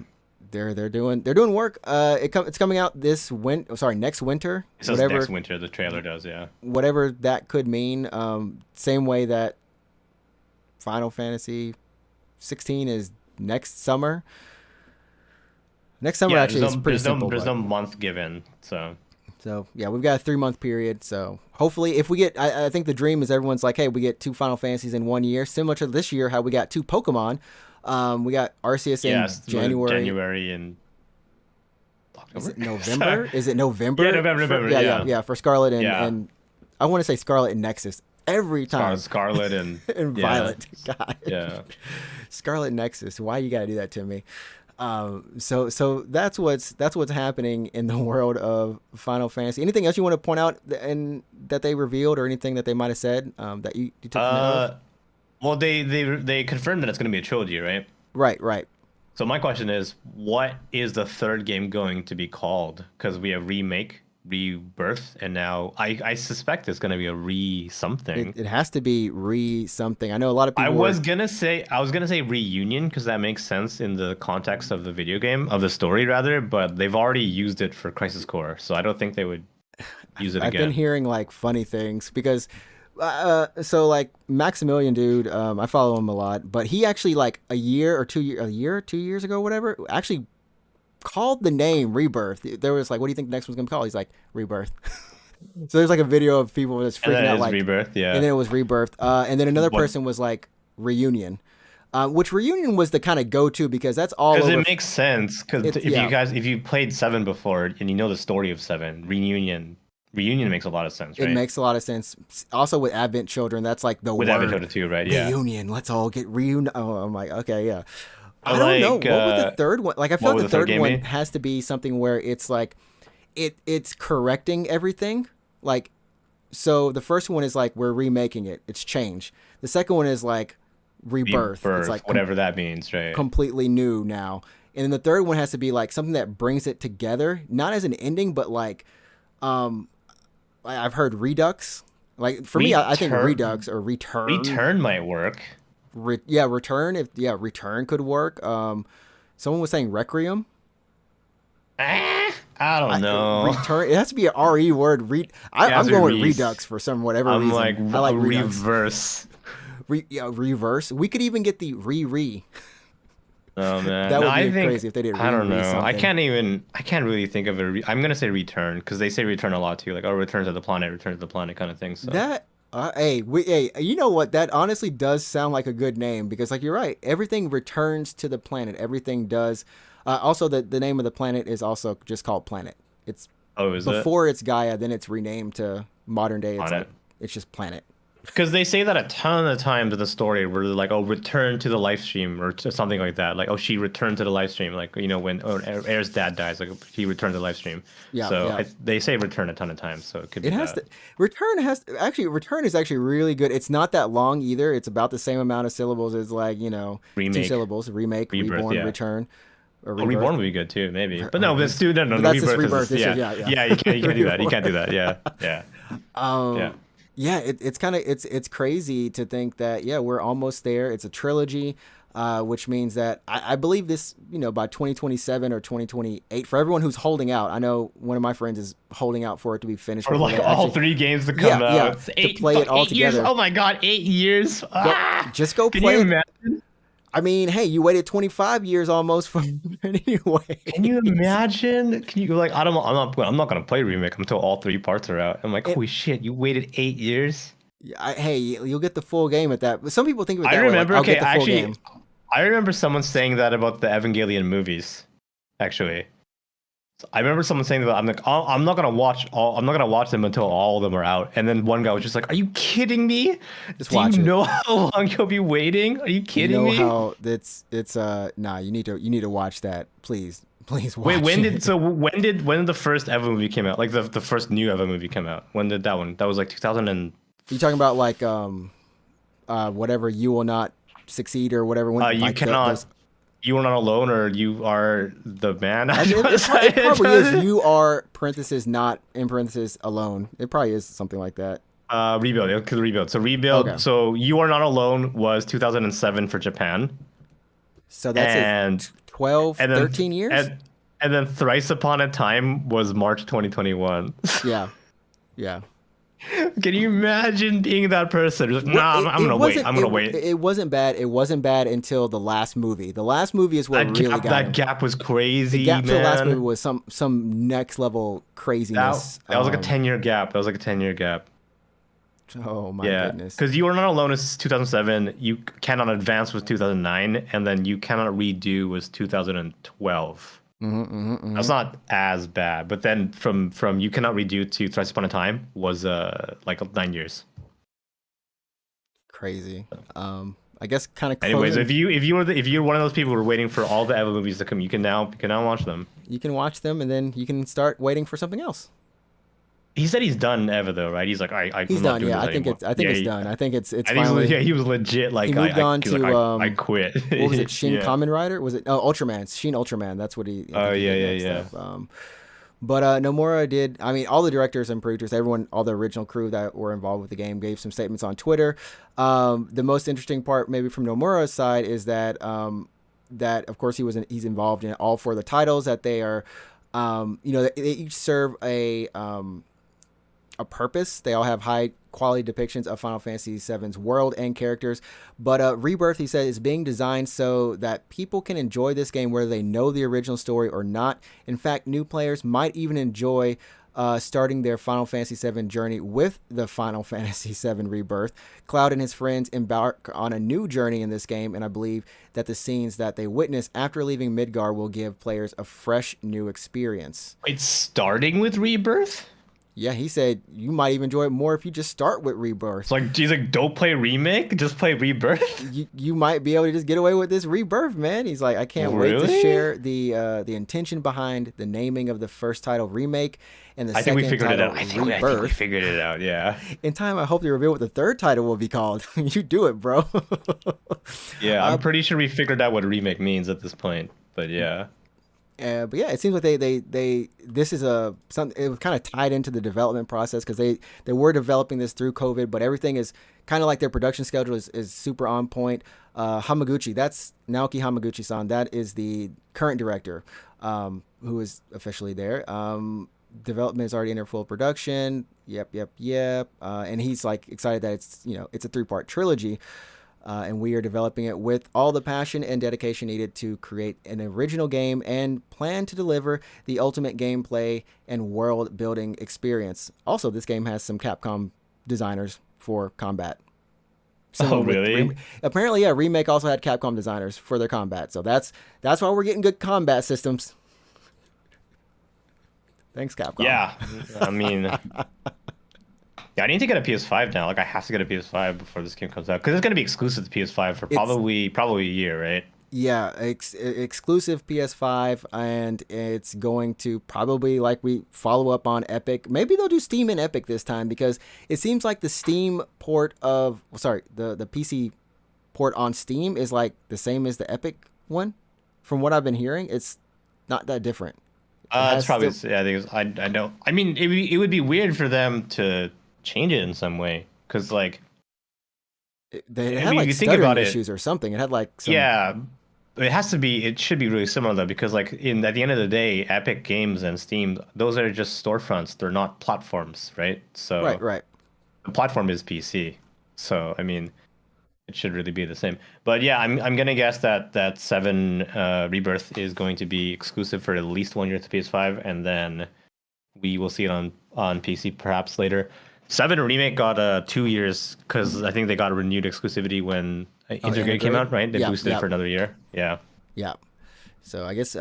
They're doing work. It's coming out next winter. It says next winter, the trailer does, yeah. Whatever that could mean. Same way that Final Fantasy 16 is next summer. Actually, it's pretty simple. There's no month given, so yeah, we've got a 3-month period. So hopefully, if we get, I think the dream is everyone's like, hey, we get 2 Final Fantasies in 1 year, similar to this year how we got 2 Pokemon. We got Arceus in January and October. Is it November? Is it November? Yeah, November. Yeah. For Scarlet and I want to say Scarlet and Nexus. Every time Scarlet and and Violet. God. Yeah. Scarlet Nexus. Why you gotta do that to me? So that's what's happening in the world of Final Fantasy. Anything else you want to point out and that they revealed, or anything that they might have said that you took note of? Well, they confirmed that it's going to be a trilogy, right? Right. So my question is, what is the third game going to be called? Because we have remake, rebirth, and now I suspect it's going to be a re something. It has to be re something. I know a lot of people. I was gonna say reunion because that makes sense in the context of the video game, of the story rather. But they've already used it for Crisis Core, so I don't think they would use it again. I've been hearing like funny things because so like Maximilian dude, I follow him a lot, but he actually like a year or 2 years ago, whatever, actually called the name Rebirth. There was like, what do you think the next one's gonna be called? He's like, Rebirth. So there's like a video of people that's freaking out like Rebirth, yeah. And then it was Rebirth. And then another person was like Reunion. Which Reunion was the kind of go-to because that's all over. Because it makes sense. Because if you played 7 before and you know the story of 7, Reunion makes a lot of sense, right? It makes a lot of sense. Also with Advent Children, that's like the with word. Advent Children too, right? Yeah. Reunion. Let's all get reunited. Oh, I'm like, okay, yeah. I don't know. What was the third one? Like, I feel like the third one has to be something where it's like, it's correcting everything. Like, so the first one is like, we're remaking it. It's change. The second one is like rebirth. It's like whatever that means, right? Completely new now. And then the third one has to be like something that brings it together, not as an ending, but like, I've heard Redux. Like for me, I think Redux or Return. Return might work. Return. Return could work. Someone was saying Requiem. I don't know. Return. It has to be an RE word. I'm going with Redux for whatever reason. I like reverse. Reverse. We could even get the re. Oh man, that would be crazy if they did. I don't know. Something. I can't really think of it. I'm gonna say return because they say return a lot too. Like, return to the planet kind of thing. So that. Hey, you know what? That honestly does sound like a good name because, like, you're right. Everything returns to the planet. Everything does. Also, the name of the planet is also just called Planet. It's before it's Gaia, then it's renamed to modern day. It's just Planet. Because they say that a ton of times in the story where they're like, oh, return to the live stream or something like that. Like, oh, she returned to the live stream. Like, you know, when Air's dad dies, like he returned to the live stream. Yeah. So yeah. They say return a ton of times. So it could be Return is actually really good. It's not that long either. It's about the same amount of syllables as like, you know, remake, 2 syllables, remake, rebirth, reborn, return. Or Reborn would be good too, maybe. But no, but no, Rebirth. Yeah, you can't do that. You can't do that. Yeah. Yeah, it's kind of it's crazy to think that we're almost there. It's a trilogy, which means that I believe this, you know, by 2027 or 2028 for everyone who's holding out. I know one of my friends is holding out for it to be finished. For like all 3 games to come out. Yeah, to play it all together. Years. Oh my god, 8 years! Just go play. Can you imagine? I mean, hey, you waited 25 years almost for it anyway. Can you imagine? Can you like? I'm not gonna play remake until all 3 parts are out. I'm like, holy shit, you waited 8 years. Hey, you'll get the full game at that. But some people think of it that I remember. Way, like, I remember someone saying that about the Evangelion movies. Actually, I remember someone saying that. I'm like, I'm not gonna watch them until all of them are out. And then one guy was just like, "Are you kidding me? Do you know how long you'll be waiting? Are you kidding me?" How it's nah. You need to watch that, please watch. Wait, when did the first Eva movie came out? Like the first new Eva movie came out. When did that one? That was like 2000 and. You talking about like whatever, you will not succeed or whatever? You cannot. You are not alone, or you are the man. It probably is. You are parenthesis not in parenthesis alone. It probably is something like that. Rebuild. So rebuild. Okay. So you are not alone was 2007 for Japan. So that's 12, 13 years. And then Thrice Upon a Time was March 2021. Yeah. Can you imagine being that person? Like, I'm gonna wait. It wasn't bad. It wasn't bad until the last movie. The last movie is what really got that gap was crazy. The gap to the last movie was some next level craziness. That was like a 10-year gap. Oh my goodness. Because You Are Not Alone is 2007. You Cannot Advance was 2009, and then You Cannot Redo was 2012. That's not as bad, but then from You Cannot Redo to Thrice Upon a Time was like 9 years. Crazy. I guess kind of. Anyways, if you're one of those people who are waiting for all the Eva movies to come, you can now watch them. You can watch them, and then you can start waiting for something else. He said he's done Eva though, right? He's like, He's I'm not done. doing Yeah, this I think anymore. it's done. I think it's I think finally. he was legit like He moved on he's like, to I quit. what was it? Shin Yeah. Kamen Rider? Was it? Oh, Ultraman. Shin Ultraman. That's what he. I Oh think he yeah, did yeah, next yeah. stuff. But Nomura did. I mean, all the directors and producers, everyone, all the original crew that were involved with the game, gave some statements on Twitter. The most interesting part, maybe from Nomura's side, is that that of course he's involved in all four of the titles. That they are, they each serve a purpose. They all have high quality depictions of Final Fantasy VII's world and characters. But Rebirth, he said, is being designed so that people can enjoy this game whether they know the original story or not. In fact, new players might even enjoy starting their Final Fantasy VII journey with the Final Fantasy VII Rebirth. Cloud and his friends embark on a new journey in this game, and I believe that the scenes that they witness after leaving Midgar will give players a fresh new experience. It's starting with Rebirth? Yeah, he said you might even enjoy it more if you just start with Rebirth. It's like, he's like, don't play Remake, just play Rebirth. You might be able to just get away with this Rebirth, man. He's like, I can't wait to share the intention behind the naming of the first title, Remake, and the second title, Rebirth. I think we figured it out. Yeah. In time, I hope they reveal what the third title will be called. You do it, bro. Yeah, I'm pretty sure we figured out what Remake means at this point. But yeah. But yeah, it seems like this is something. It was kind of tied into the development process because they were developing this through COVID, but everything is kind of like their production schedule is super on point. Hamaguchi, that's Naoki Hamaguchi-san. That is the current director, who is officially there. Development is already in their full production. Yep. And he's like excited that it's a 3-part trilogy. And we are developing it with all the passion and dedication needed to create an original game and plan to deliver the ultimate gameplay and world building experience. Also, this game has some Capcom designers for combat. Oh, really? Apparently, yeah, Remake also had Capcom designers for their combat. So that's why we're getting good combat systems. Thanks, Capcom. Yeah, I mean... Yeah, I need to get a PS5 now. Like, I have to get a PS5 before this game comes out because it's going to be exclusive to PS5 for probably a year, right? Yeah, exclusive PS5, and it's going to probably we follow up on Epic. Maybe they'll do Steam and Epic this time because it seems like the Steam port the PC port on Steam is like the same as the Epic one. From what I've been hearing, it's not that different. It's probably I think I know. I mean, it would be weird for them to change it in some way because they had stuttering issues or something. It had it should be really similar though because at the end of the day, Epic Games and Steam, those are just storefronts. They're not platforms, right? So right. The platform is PC, so I mean it should really be the same. But yeah, I'm gonna guess that 7 Rebirth is going to be exclusive for at least 1 year to PS5, and then we will see it on PC perhaps later. 7 Remake got 2 years because I think they got a renewed exclusivity when Intergrade came out, right? They boosted it for another year. Yeah. Yeah. So I guess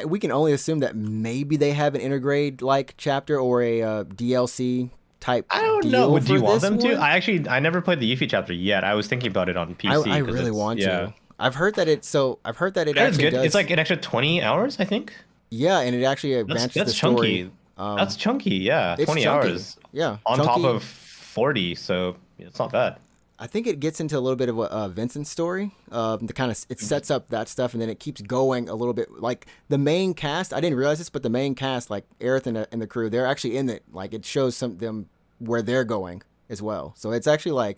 we can only assume that maybe they have an Intergrade like chapter or a DLC type. I don't know. Do you want them to? I never played the Yuffie chapter yet. I was thinking about it on PC. I really want to. I've heard that it actually good. does. It's like an extra 20 hours, I think. Yeah, and it actually advances the story. Chunky. That's chunky, yeah. 20 hours. Yeah. On top of 40, so it's not bad. I think it gets into a little bit of Vincent's story. It sets up that stuff, and then it keeps going a little bit. Like the main cast, I didn't realize this, but the main cast, like Aerith and the crew, they're actually in it. Like it shows them where they're going as well. So it's actually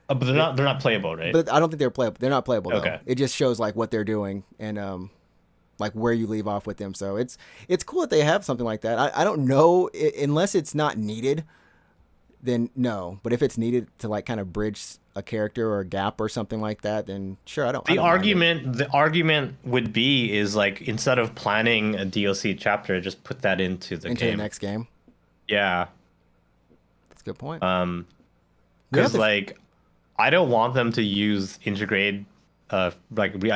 but they're not playable, right? But I don't think they're playable. They're not playable. Okay. Though. It just shows what they're doing and where you leave off with them. So it's cool that they have something like that. I don't know unless it's not needed. Then no, but if it's needed to kind of bridge a character or a gap or something like that, then sure, I don't. The argument would be instead of planning a DLC chapter, just put that into the next game. Yeah, that's a good point. Because I don't want them to use Intergrade. I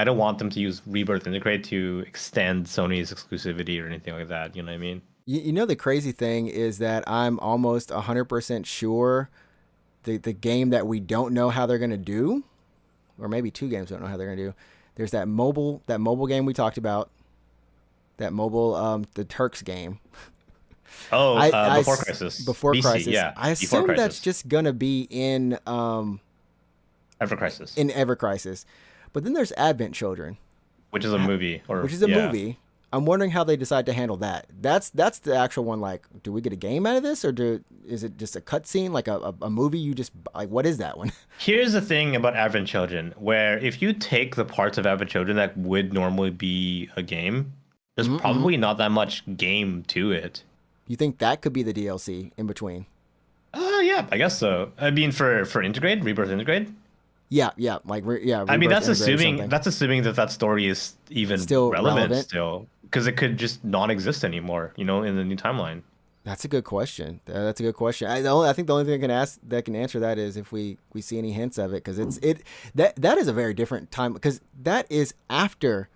don't want them to use Rebirth Intergrade to extend Sony's exclusivity or anything like that. You know what I mean? You know, the crazy thing is that I'm almost 100% sure the game that we don't know how they're going to do, or maybe 2 games we don't know how they're going to do. There's that mobile game we talked about, the Turks game. Before Crisis. Before BC, Crisis. yeah. I Before assume that's Crisis. just gonna be in Ever Crisis. in Ever Crisis. But then there's Advent Children, Which is a movie. which is a movie. I'm wondering how they decide to handle that. That's the actual one. Like, do we get a game out of this, or is it just a cutscene, like a movie? You just like, what is that one? Here's the thing about Advent Children, where if you take the parts of Advent Children that would normally be a game, there's probably not that much game to it. You think that could be the DLC in between? Yeah, I guess so. I mean, for Integrate, Rebirth Integrate. Yeah, yeah. I mean, that's assuming that story is even still relevant still, because it could just not exist anymore, in the new timeline. That's a good question. I think the only thing that can answer that is if we see any hints of it, because that is a very different time, because that is after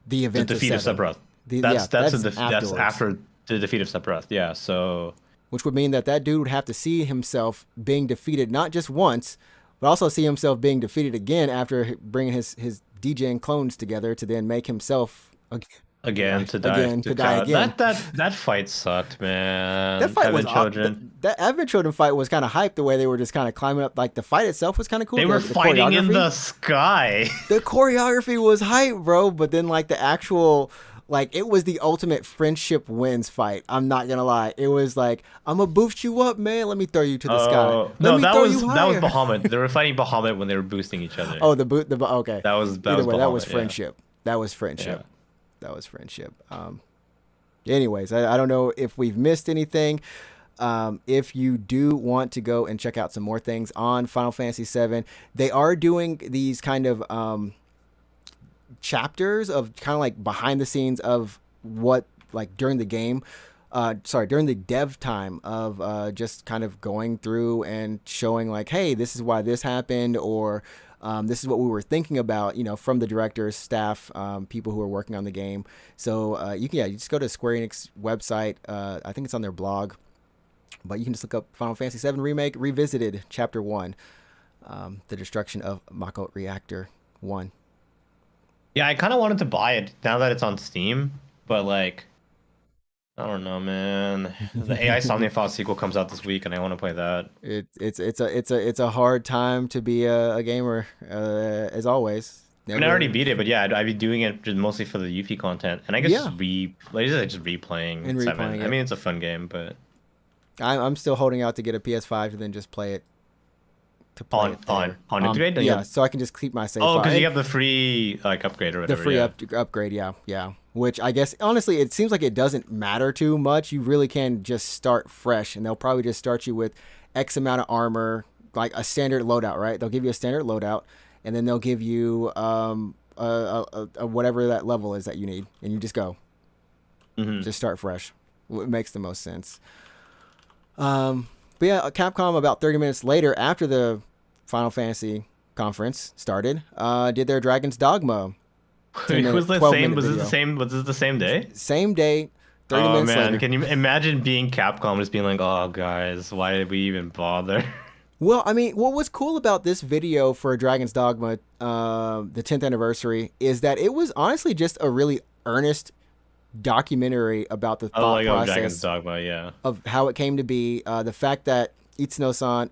the event of Sephiroth. That's after the defeat of Sephiroth. Yeah, so which would mean that dude would have to see himself being defeated not just once, but also see himself being defeated again after bringing his DJing clones together to then make himself again to die again. That fight sucked, man. That fight was that Advent Children fight was kind of hyped, the way they were just kind of climbing up. Like, the fight itself was kind of cool. They were fighting in the sky. The choreography was hype, bro. But then, like, the actual, like, it was the ultimate friendship wins fight. I'm not gonna lie. It was like, I'm gonna boost you up, man. Let me throw you to the sky. No, that was Bahamut. They were fighting Bahamut when they were boosting each other. Oh, okay. That was Bahamut, that was friendship. Yeah. That was friendship. Yeah. That was friendship. Anyways, I don't know if we've missed anything. If you do want to go and check out some more things on Final Fantasy VII, they are doing these kind of chapters of kind of like behind the scenes of what, like, during the game, during the dev time of just kind of going through and showing, like, hey, this is why this happened, or this is what we were thinking about, from the directors, staff, people who are working on the game. So you just go to Square Enix website. I think it's on their blog, but you can just look up Final Fantasy VII Remake Revisited Chapter 1, The Destruction of Mako Reactor 1. Yeah, I kind of wanted to buy it now that it's on Steam, but, like, I don't know, man. The AI Somniphal sequel comes out this week, and I want to play that. It's a hard time to be a gamer, as always. I mean, I already beat it, but yeah, I'd be doing it just mostly for the Yuffie content, and I guess just replaying. And 7. I mean, it's a fun game, but I'm still holding out to get a PS5 to then just play it. On Integrate? Yeah, so I can just keep my save. Oh, because you have the free upgrade or whatever. The free upgrade, yeah. Which I guess, honestly, it seems like it doesn't matter too much. You really can just start fresh, and they'll probably just start you with X amount of armor, like a standard loadout, right? They'll give you a standard loadout, and then they'll give you whatever that level is that you need, and you just go. Just start fresh. It makes the most sense. But yeah, Capcom, about 30 minutes later, after the Final Fantasy conference started, did their Dragon's Dogma. Was this the same day? Same day, 30 minutes later. Can you imagine being Capcom, just being like, oh, guys, why did we even bother? Well, I mean, what was cool about this video for Dragon's Dogma, the 10th anniversary, is that it was honestly just a really earnest documentary about the thought process Dragon's Dogma, of how it came to be. The fact that Itsuno-san,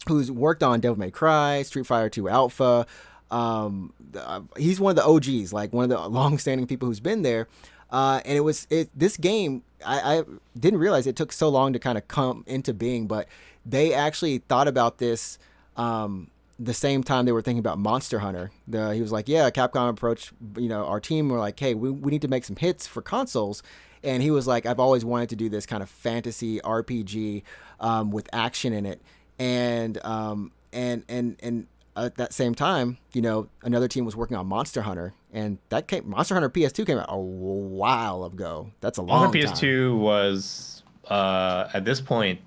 who's worked on Devil May Cry, Street Fighter 2 Alpha, he's one of the OGs, like one of the long-standing people who's been there. And this game, I didn't realize it took so long to kind of come into being, but they actually thought about this the same time they were thinking about Monster Hunter. He was like, yeah, Capcom approached, our team. We're like, hey, we need to make some hits for consoles. And he was like, I've always wanted to do this kind of fantasy RPG with action in it. And at that same time, another team was working on Monster Hunter, and Monster Hunter PS2 came out a while ago. That's a long time. PS2 was at this point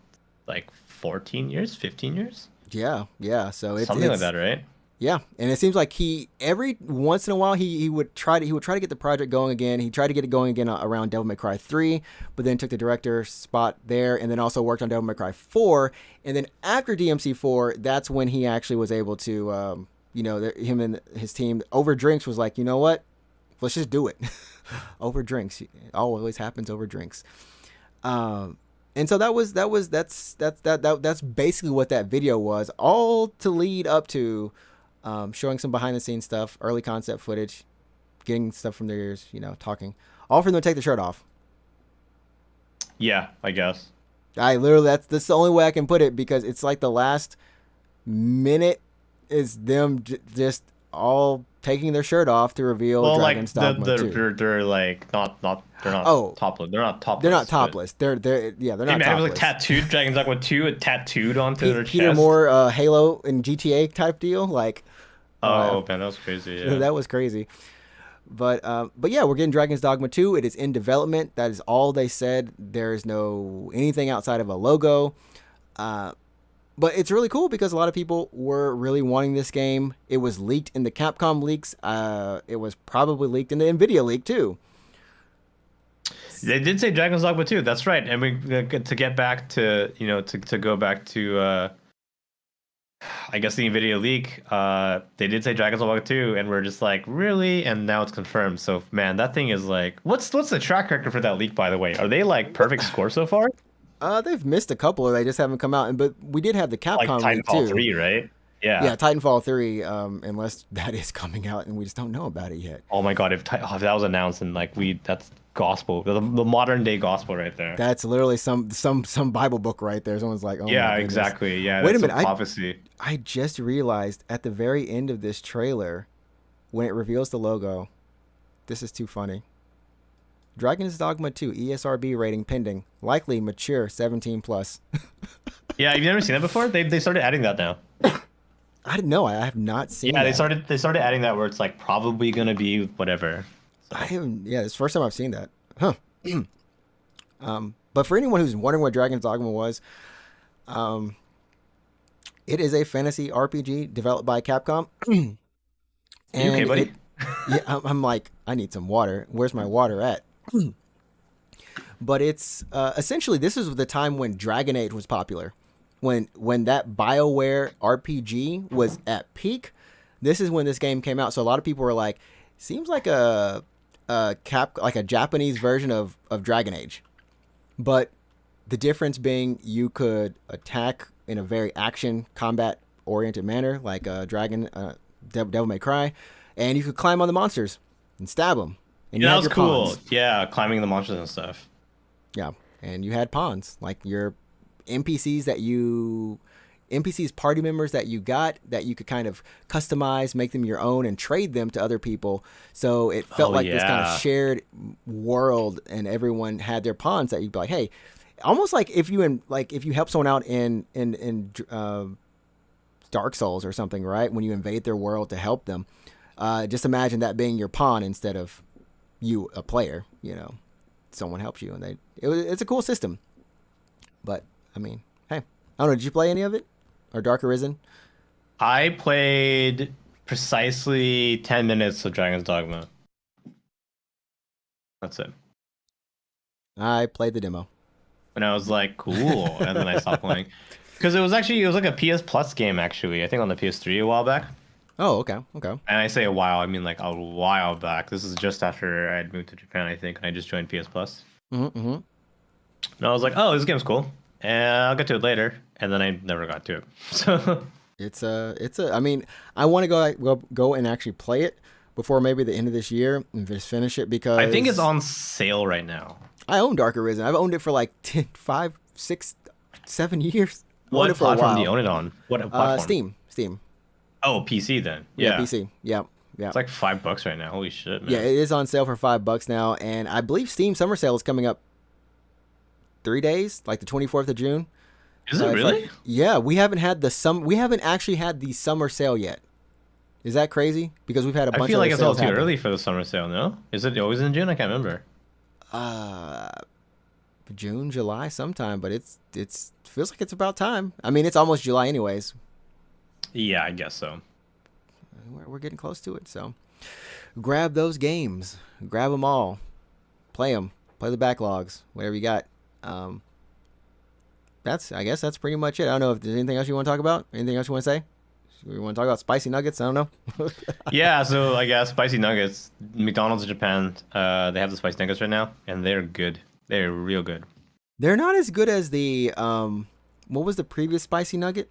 like 14 years, 15 years. Yeah. So it's something like that, right? Yeah, and it seems like every once in a while he would try to get the project going again. He tried to get it going again around Devil May Cry 3, but then took the director spot there, and then also worked on Devil May Cry 4. And then after DMC 4, that's when he actually was able to, him and his team over drinks was like, you know what, let's just do it over drinks. It always happens over drinks. And so that's basically what that video was, all to lead up to showing some behind the scenes stuff, early concept footage, getting stuff from their ears, talking, all for them to take the shirt off. Yeah, I guess. I literally, that's the only way I can put it, because it's like the last minute is them just all taking their shirt off to reveal Dragon's Dogma 2. They're like not topless. They're not topless. They're not topless. They're not topless. It was like tattooed Dragon's Dogma 2, it tattooed onto their chest. Peter Moore, Halo and GTA type deal, like. Man, that was crazy. Yeah. That was crazy. But yeah, we're getting Dragon's Dogma 2. It is in development. That is all they said. There is no anything outside of a logo. But it's really cool because a lot of people were really wanting this game. It was leaked in the Capcom leaks. It was probably leaked in the Nvidia leak too. They did say Dragon's Dogma 2. That's right. And we to get back to to go back to I guess the Nvidia leak. They did say Dragon's Dogma 2, and we're just like, really? And now it's confirmed. So man, that thing is like, what's the track record for that leak? By the way, are they like perfect score so far? They've missed a couple, or they just haven't come out. But we did have the Capcom like leak too. Titanfall 3, right? Yeah, Titanfall 3. Unless that is coming out and we just don't know about it yet. Oh my god, if that was announced and that's gospel, the modern day gospel right there. That's literally some Bible book right there. Someone's like, oh yeah, my goodness. Exactly. Yeah, wait a minute, prophecy. I just realized at the very end of this trailer, when it reveals the logo, this is too funny. Dragon's Dogma 2 ESRB rating pending, likely mature 17+. Yeah, you've never seen that before? They started adding that now. I didn't know. I have not seen. Yeah, that. they started adding that where it's like probably gonna be whatever. So. I haven't. Yeah, it's the first time I've seen that. Huh. But for anyone who's wondering what Dragon's Dogma was, it is a fantasy RPG developed by Capcom. And you okay, buddy? I'm like, I need some water. Where's my water at? But it's essentially, this is the time when Dragon Age was popular, when that BioWare RPG was at peak. This is when this game came out. So a lot of people were like, seems like a Japanese version of Dragon Age, but the difference being you could attack in a very action combat oriented manner, like Devil May Cry, and you could climb on the monsters and stab them. And that was cool. Pawns. Yeah, climbing the monsters and stuff. Yeah, and you had pawns, like your NPCs party members that you got, that you could kind of customize, make them your own, and trade them to other people. So it felt this kind of shared world, and everyone had their pawns that you'd be like, hey, almost like if you help someone out in Dark Souls or something, right? When you invade their world to help them, just imagine that being your pawn instead of you, a player. Someone helps you, and it's a cool system. But I mean, hey, I don't know. Did you play any of it, or Dark Arisen? I played precisely 10 minutes of Dragon's Dogma. That's it. I played the demo, and I was like, cool, and then I stopped playing because it was like a PS Plus game actually. I think on the PS3 a while back. Oh, okay. And I say a while, I mean like a while back. This is just after I had moved to Japan, I think, and I just joined PS Plus. Mm-hmm. And I was like, oh, this game's cool, and I'll get to it later. And then I never got to it. So I mean, I want to go and actually play it before maybe the end of this year and just finish it, because I think it's on sale right now. I own Dark Arisen. I've owned it for like 10, 5, 6, 7 years. What platform do you own it on? What platform? Steam. Oh, PC then. Yeah, PC. Yeah. It's like $5 right now. Holy shit, man. Yeah, it is on sale for $5 now, and I believe Steam Summer Sale is coming up 3 days, like the 24th of June. Is it really? Yeah, we haven't actually had the summer sale yet. Is that crazy? Because we've had a bunch of I feel like it's all too happen. early for the summer sale, no? Is it always in June? I can't remember. June, July, sometime, but it's feels like it's about time. I mean, it's almost July anyways. Yeah, I guess so. We're getting close to it, so grab those games, grab them all, play the backlogs, whatever you got. I guess that's pretty much it. I don't know if there's anything else you want to talk about. Anything else you want to say? We want to talk about spicy nuggets? I don't know. Yeah, so I guess spicy nuggets. McDonald's in Japan, they have the spicy nuggets right now, and they're good. They're real good. They're not as good as the what was the previous spicy nugget?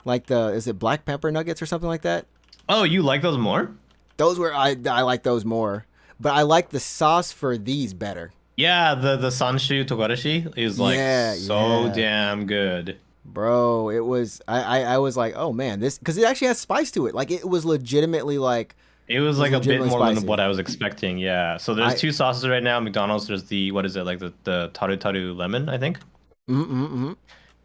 Like is it black pepper nuggets or something like that? Oh, you like those more? Those were I like those more, but I like the sauce for these better. Yeah, the Sanshu Togarashi is like so damn good. Bro, it was I was like, oh man, this because it actually has spice to it. Like it was legitimately like it was like a bit more spicy. than what I was expecting. Yeah. So there's two sauces right now. McDonald's, there's the what is it like the taru taru lemon, I think. Mm-hmm.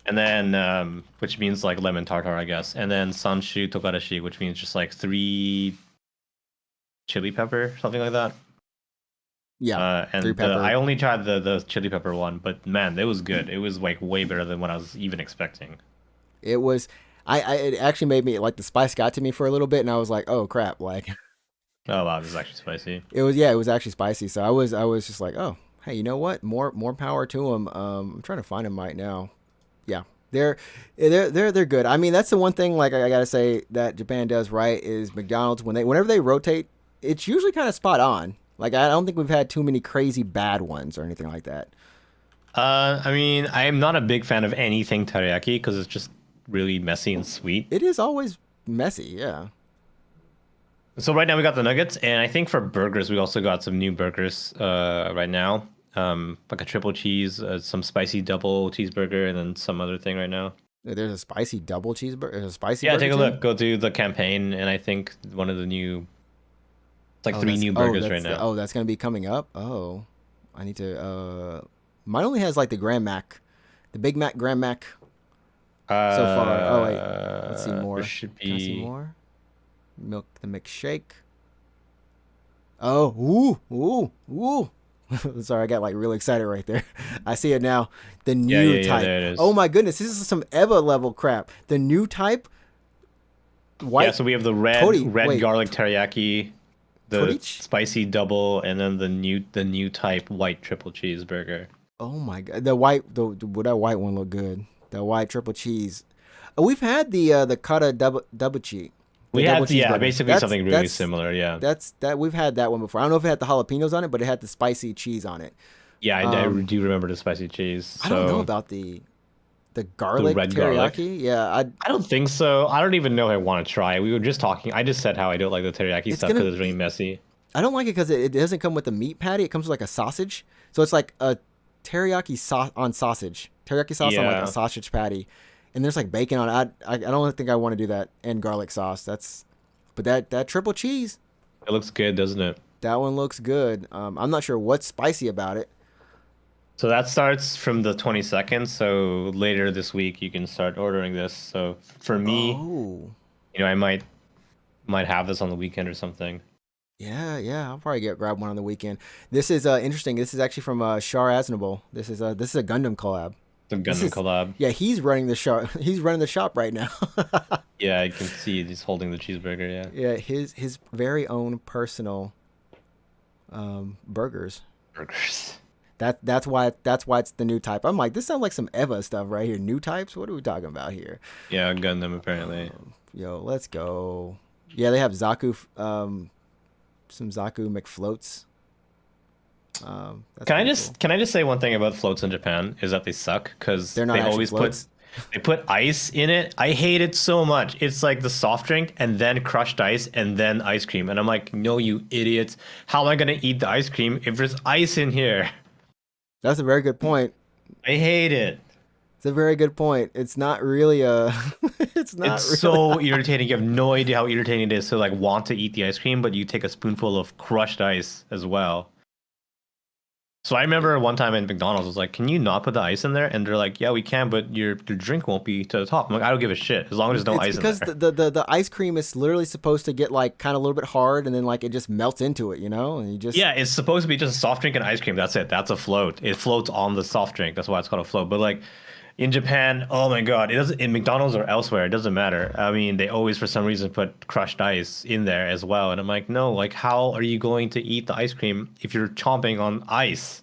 And then which means like lemon tartar, I guess. And then Sanshu Togarashi, which means just like 3 chili pepper, something like that. Yeah, and 3 pepper. I only tried the chili pepper one, but man, it was good. It was like way better than what I was even expecting. It was. It actually made me like the spice got to me for a little bit, and I was like, oh crap, like. Oh wow, this is actually spicy. It was actually spicy. So I was just like, oh hey, you know what? More power to them. I'm trying to find them right now. Yeah, they're good. I mean, that's the one thing like I gotta say that Japan does right is McDonald's whenever they rotate, it's usually kind of spot on. Like I don't think we've had too many crazy bad ones or anything like that. I mean, I am not a big fan of anything teriyaki because it's just really messy and sweet. It is always messy, yeah. So right now we got the nuggets, and I think for burgers we also got some new burgers right now. Like a triple cheese, some spicy double cheeseburger, and then some other thing right now. There's a spicy double cheeseburger. There's a spicy. Yeah, burger take a too? look. Go to the campaign, and I think one of the new. It's like 3 new burgers right now. That's gonna be coming up. Oh, I need to. Mine only has like the Grand Mac, the Big Mac, Grand Mac. So far. Oh wait, let's see more. There should be. Can I see more? The McShake. Oh, ooh. Sorry, I got like really excited right there. I see it now. The new type. There it is. Oh my goodness, this is some Eva level crap. The new type. White. Yeah, so we have the red garlic teriyaki, the Torich? Spicy double, and then the new type white triple cheeseburger. Oh my god, that white one look good. The white triple cheese. We've had the kata double cheese. We had basically something really similar. Yeah, we've had that one before. I don't know if it had the jalapenos on it, but it had the spicy cheese on it. Yeah, I do remember the spicy cheese. So. I don't know about the garlic red teriyaki. Garlic. Yeah, I don't think so. I don't even know if I want to try it. We were just talking. I just said how I don't like the teriyaki stuff because it's really messy. I don't like it because it doesn't come with a meat patty. It comes with like a sausage. So it's like a teriyaki sauce on sausage. Teriyaki sauce on like a sausage patty. And there's like bacon on it. I don't think I want to do that. And garlic sauce. But that triple cheese. It looks good, doesn't it? That one looks good. I'm not sure what's spicy about it. So that starts from the 22nd. So later this week you can start ordering this. So for me, I might have this on the weekend or something. Yeah. I'll probably grab one on the weekend. This is interesting. This is actually from Shar Aznable. This is a Gundam collab. The Gundam collab. Yeah, he's running the shop. He's running the shop right now. Yeah, I can see he's holding the cheeseburger. Yeah, his very own personal burgers. That's why it's the new type. I'm like, this sounds like some Eva stuff right here. New types? What are we talking about here? Yeah, Gundam apparently. Yo, let's go. Yeah, they have Zaku, some Zaku McFloats. Can I just say one thing about floats in Japan is that they suck because they always put ice in it. I hate it so much. It's like the soft drink and then crushed ice and then ice cream. And I'm like, no, you idiots. How am I going to eat the ice cream if there's ice in here? That's a very good point. I hate it. It's a very good point. It's not really it's so irritating. You have no idea how irritating it is to like want to eat the ice cream, but you take a spoonful of crushed ice as well. So I remember one time in McDonald's, I was like, can you not put the ice in there? And they're like, yeah, we can, but your drink won't be to the top. I'm like, I don't give a shit as long as there's no ice in there. Because the ice cream is literally supposed to get like kind of a little bit hard and then like it just melts into it, and you just... Yeah, it's supposed to be just a soft drink and ice cream. That's it. That's a float. It floats on the soft drink. That's why it's called a float. But like in Japan, oh my God, it doesn't, in McDonald's or elsewhere, it doesn't matter. I mean, they always for some reason put crushed ice in there as well. And I'm like, no, like how are you going to eat the ice cream if you're chomping on ice?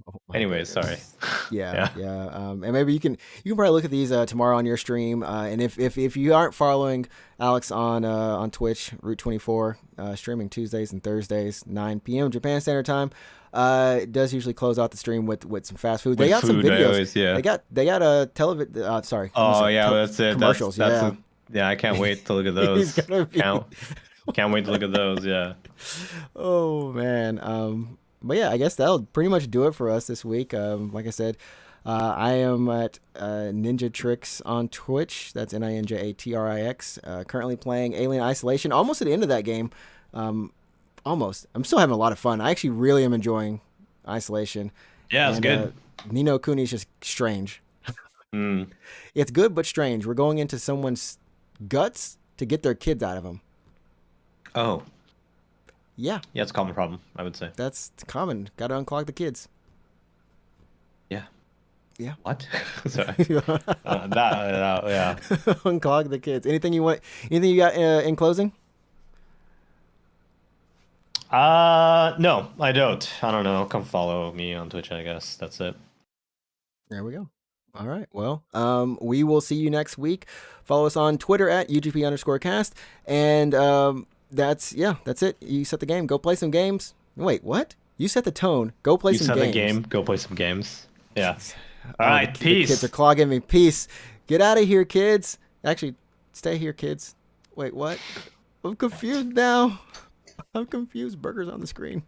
Oh my Anyways, sorry. goodness. Yeah, Yeah. yeah. And maybe you can probably look at these tomorrow on your stream. And if you aren't following Alex on Twitch, Root24, streaming Tuesdays and Thursdays, 9 p.m. Japan Standard Time. It does usually close out the stream with some fast food. They With got some food, I videos. always, yeah. They got a television. Sorry. Oh yeah, that's it. Commercials. That's yeah. I can't wait to look at He's those. gonna be. Can't wait to look at those. Yeah. Oh man. But yeah, I guess that'll pretty much do it for us this week. Like I said, I am at Ninja Tricks on Twitch. That's NinjaTrix. Currently playing Alien Isolation. Almost at the end of that game. Almost. I'm still having a lot of fun. I actually really am enjoying Isolation. Yeah, it's good. Ni no Kuni is just strange. It's good but strange. We're going into someone's guts to get their kids out of them. Oh. Yeah. Yeah, it's a common problem, I would say. That's common. Got to unclog the kids. Yeah. Yeah. What? Sorry. Yeah. Unclog the kids. Anything you got in closing? No, I don't. I don't know. Come follow me on Twitch, I guess. That's it. There we go. All right. Well, we will see you next week. Follow us on Twitter at UGP_cast. And that's it. You set the game. Go play some games. Wait, what? You set the tone. Go play some games. You set the game. Go play some games. Yeah. All right. Peace. The kids are clogging me. Peace. Get out of here, kids. Actually, stay here, kids. Wait, what? I'm confused now. I'm confused. Burgers on the screen.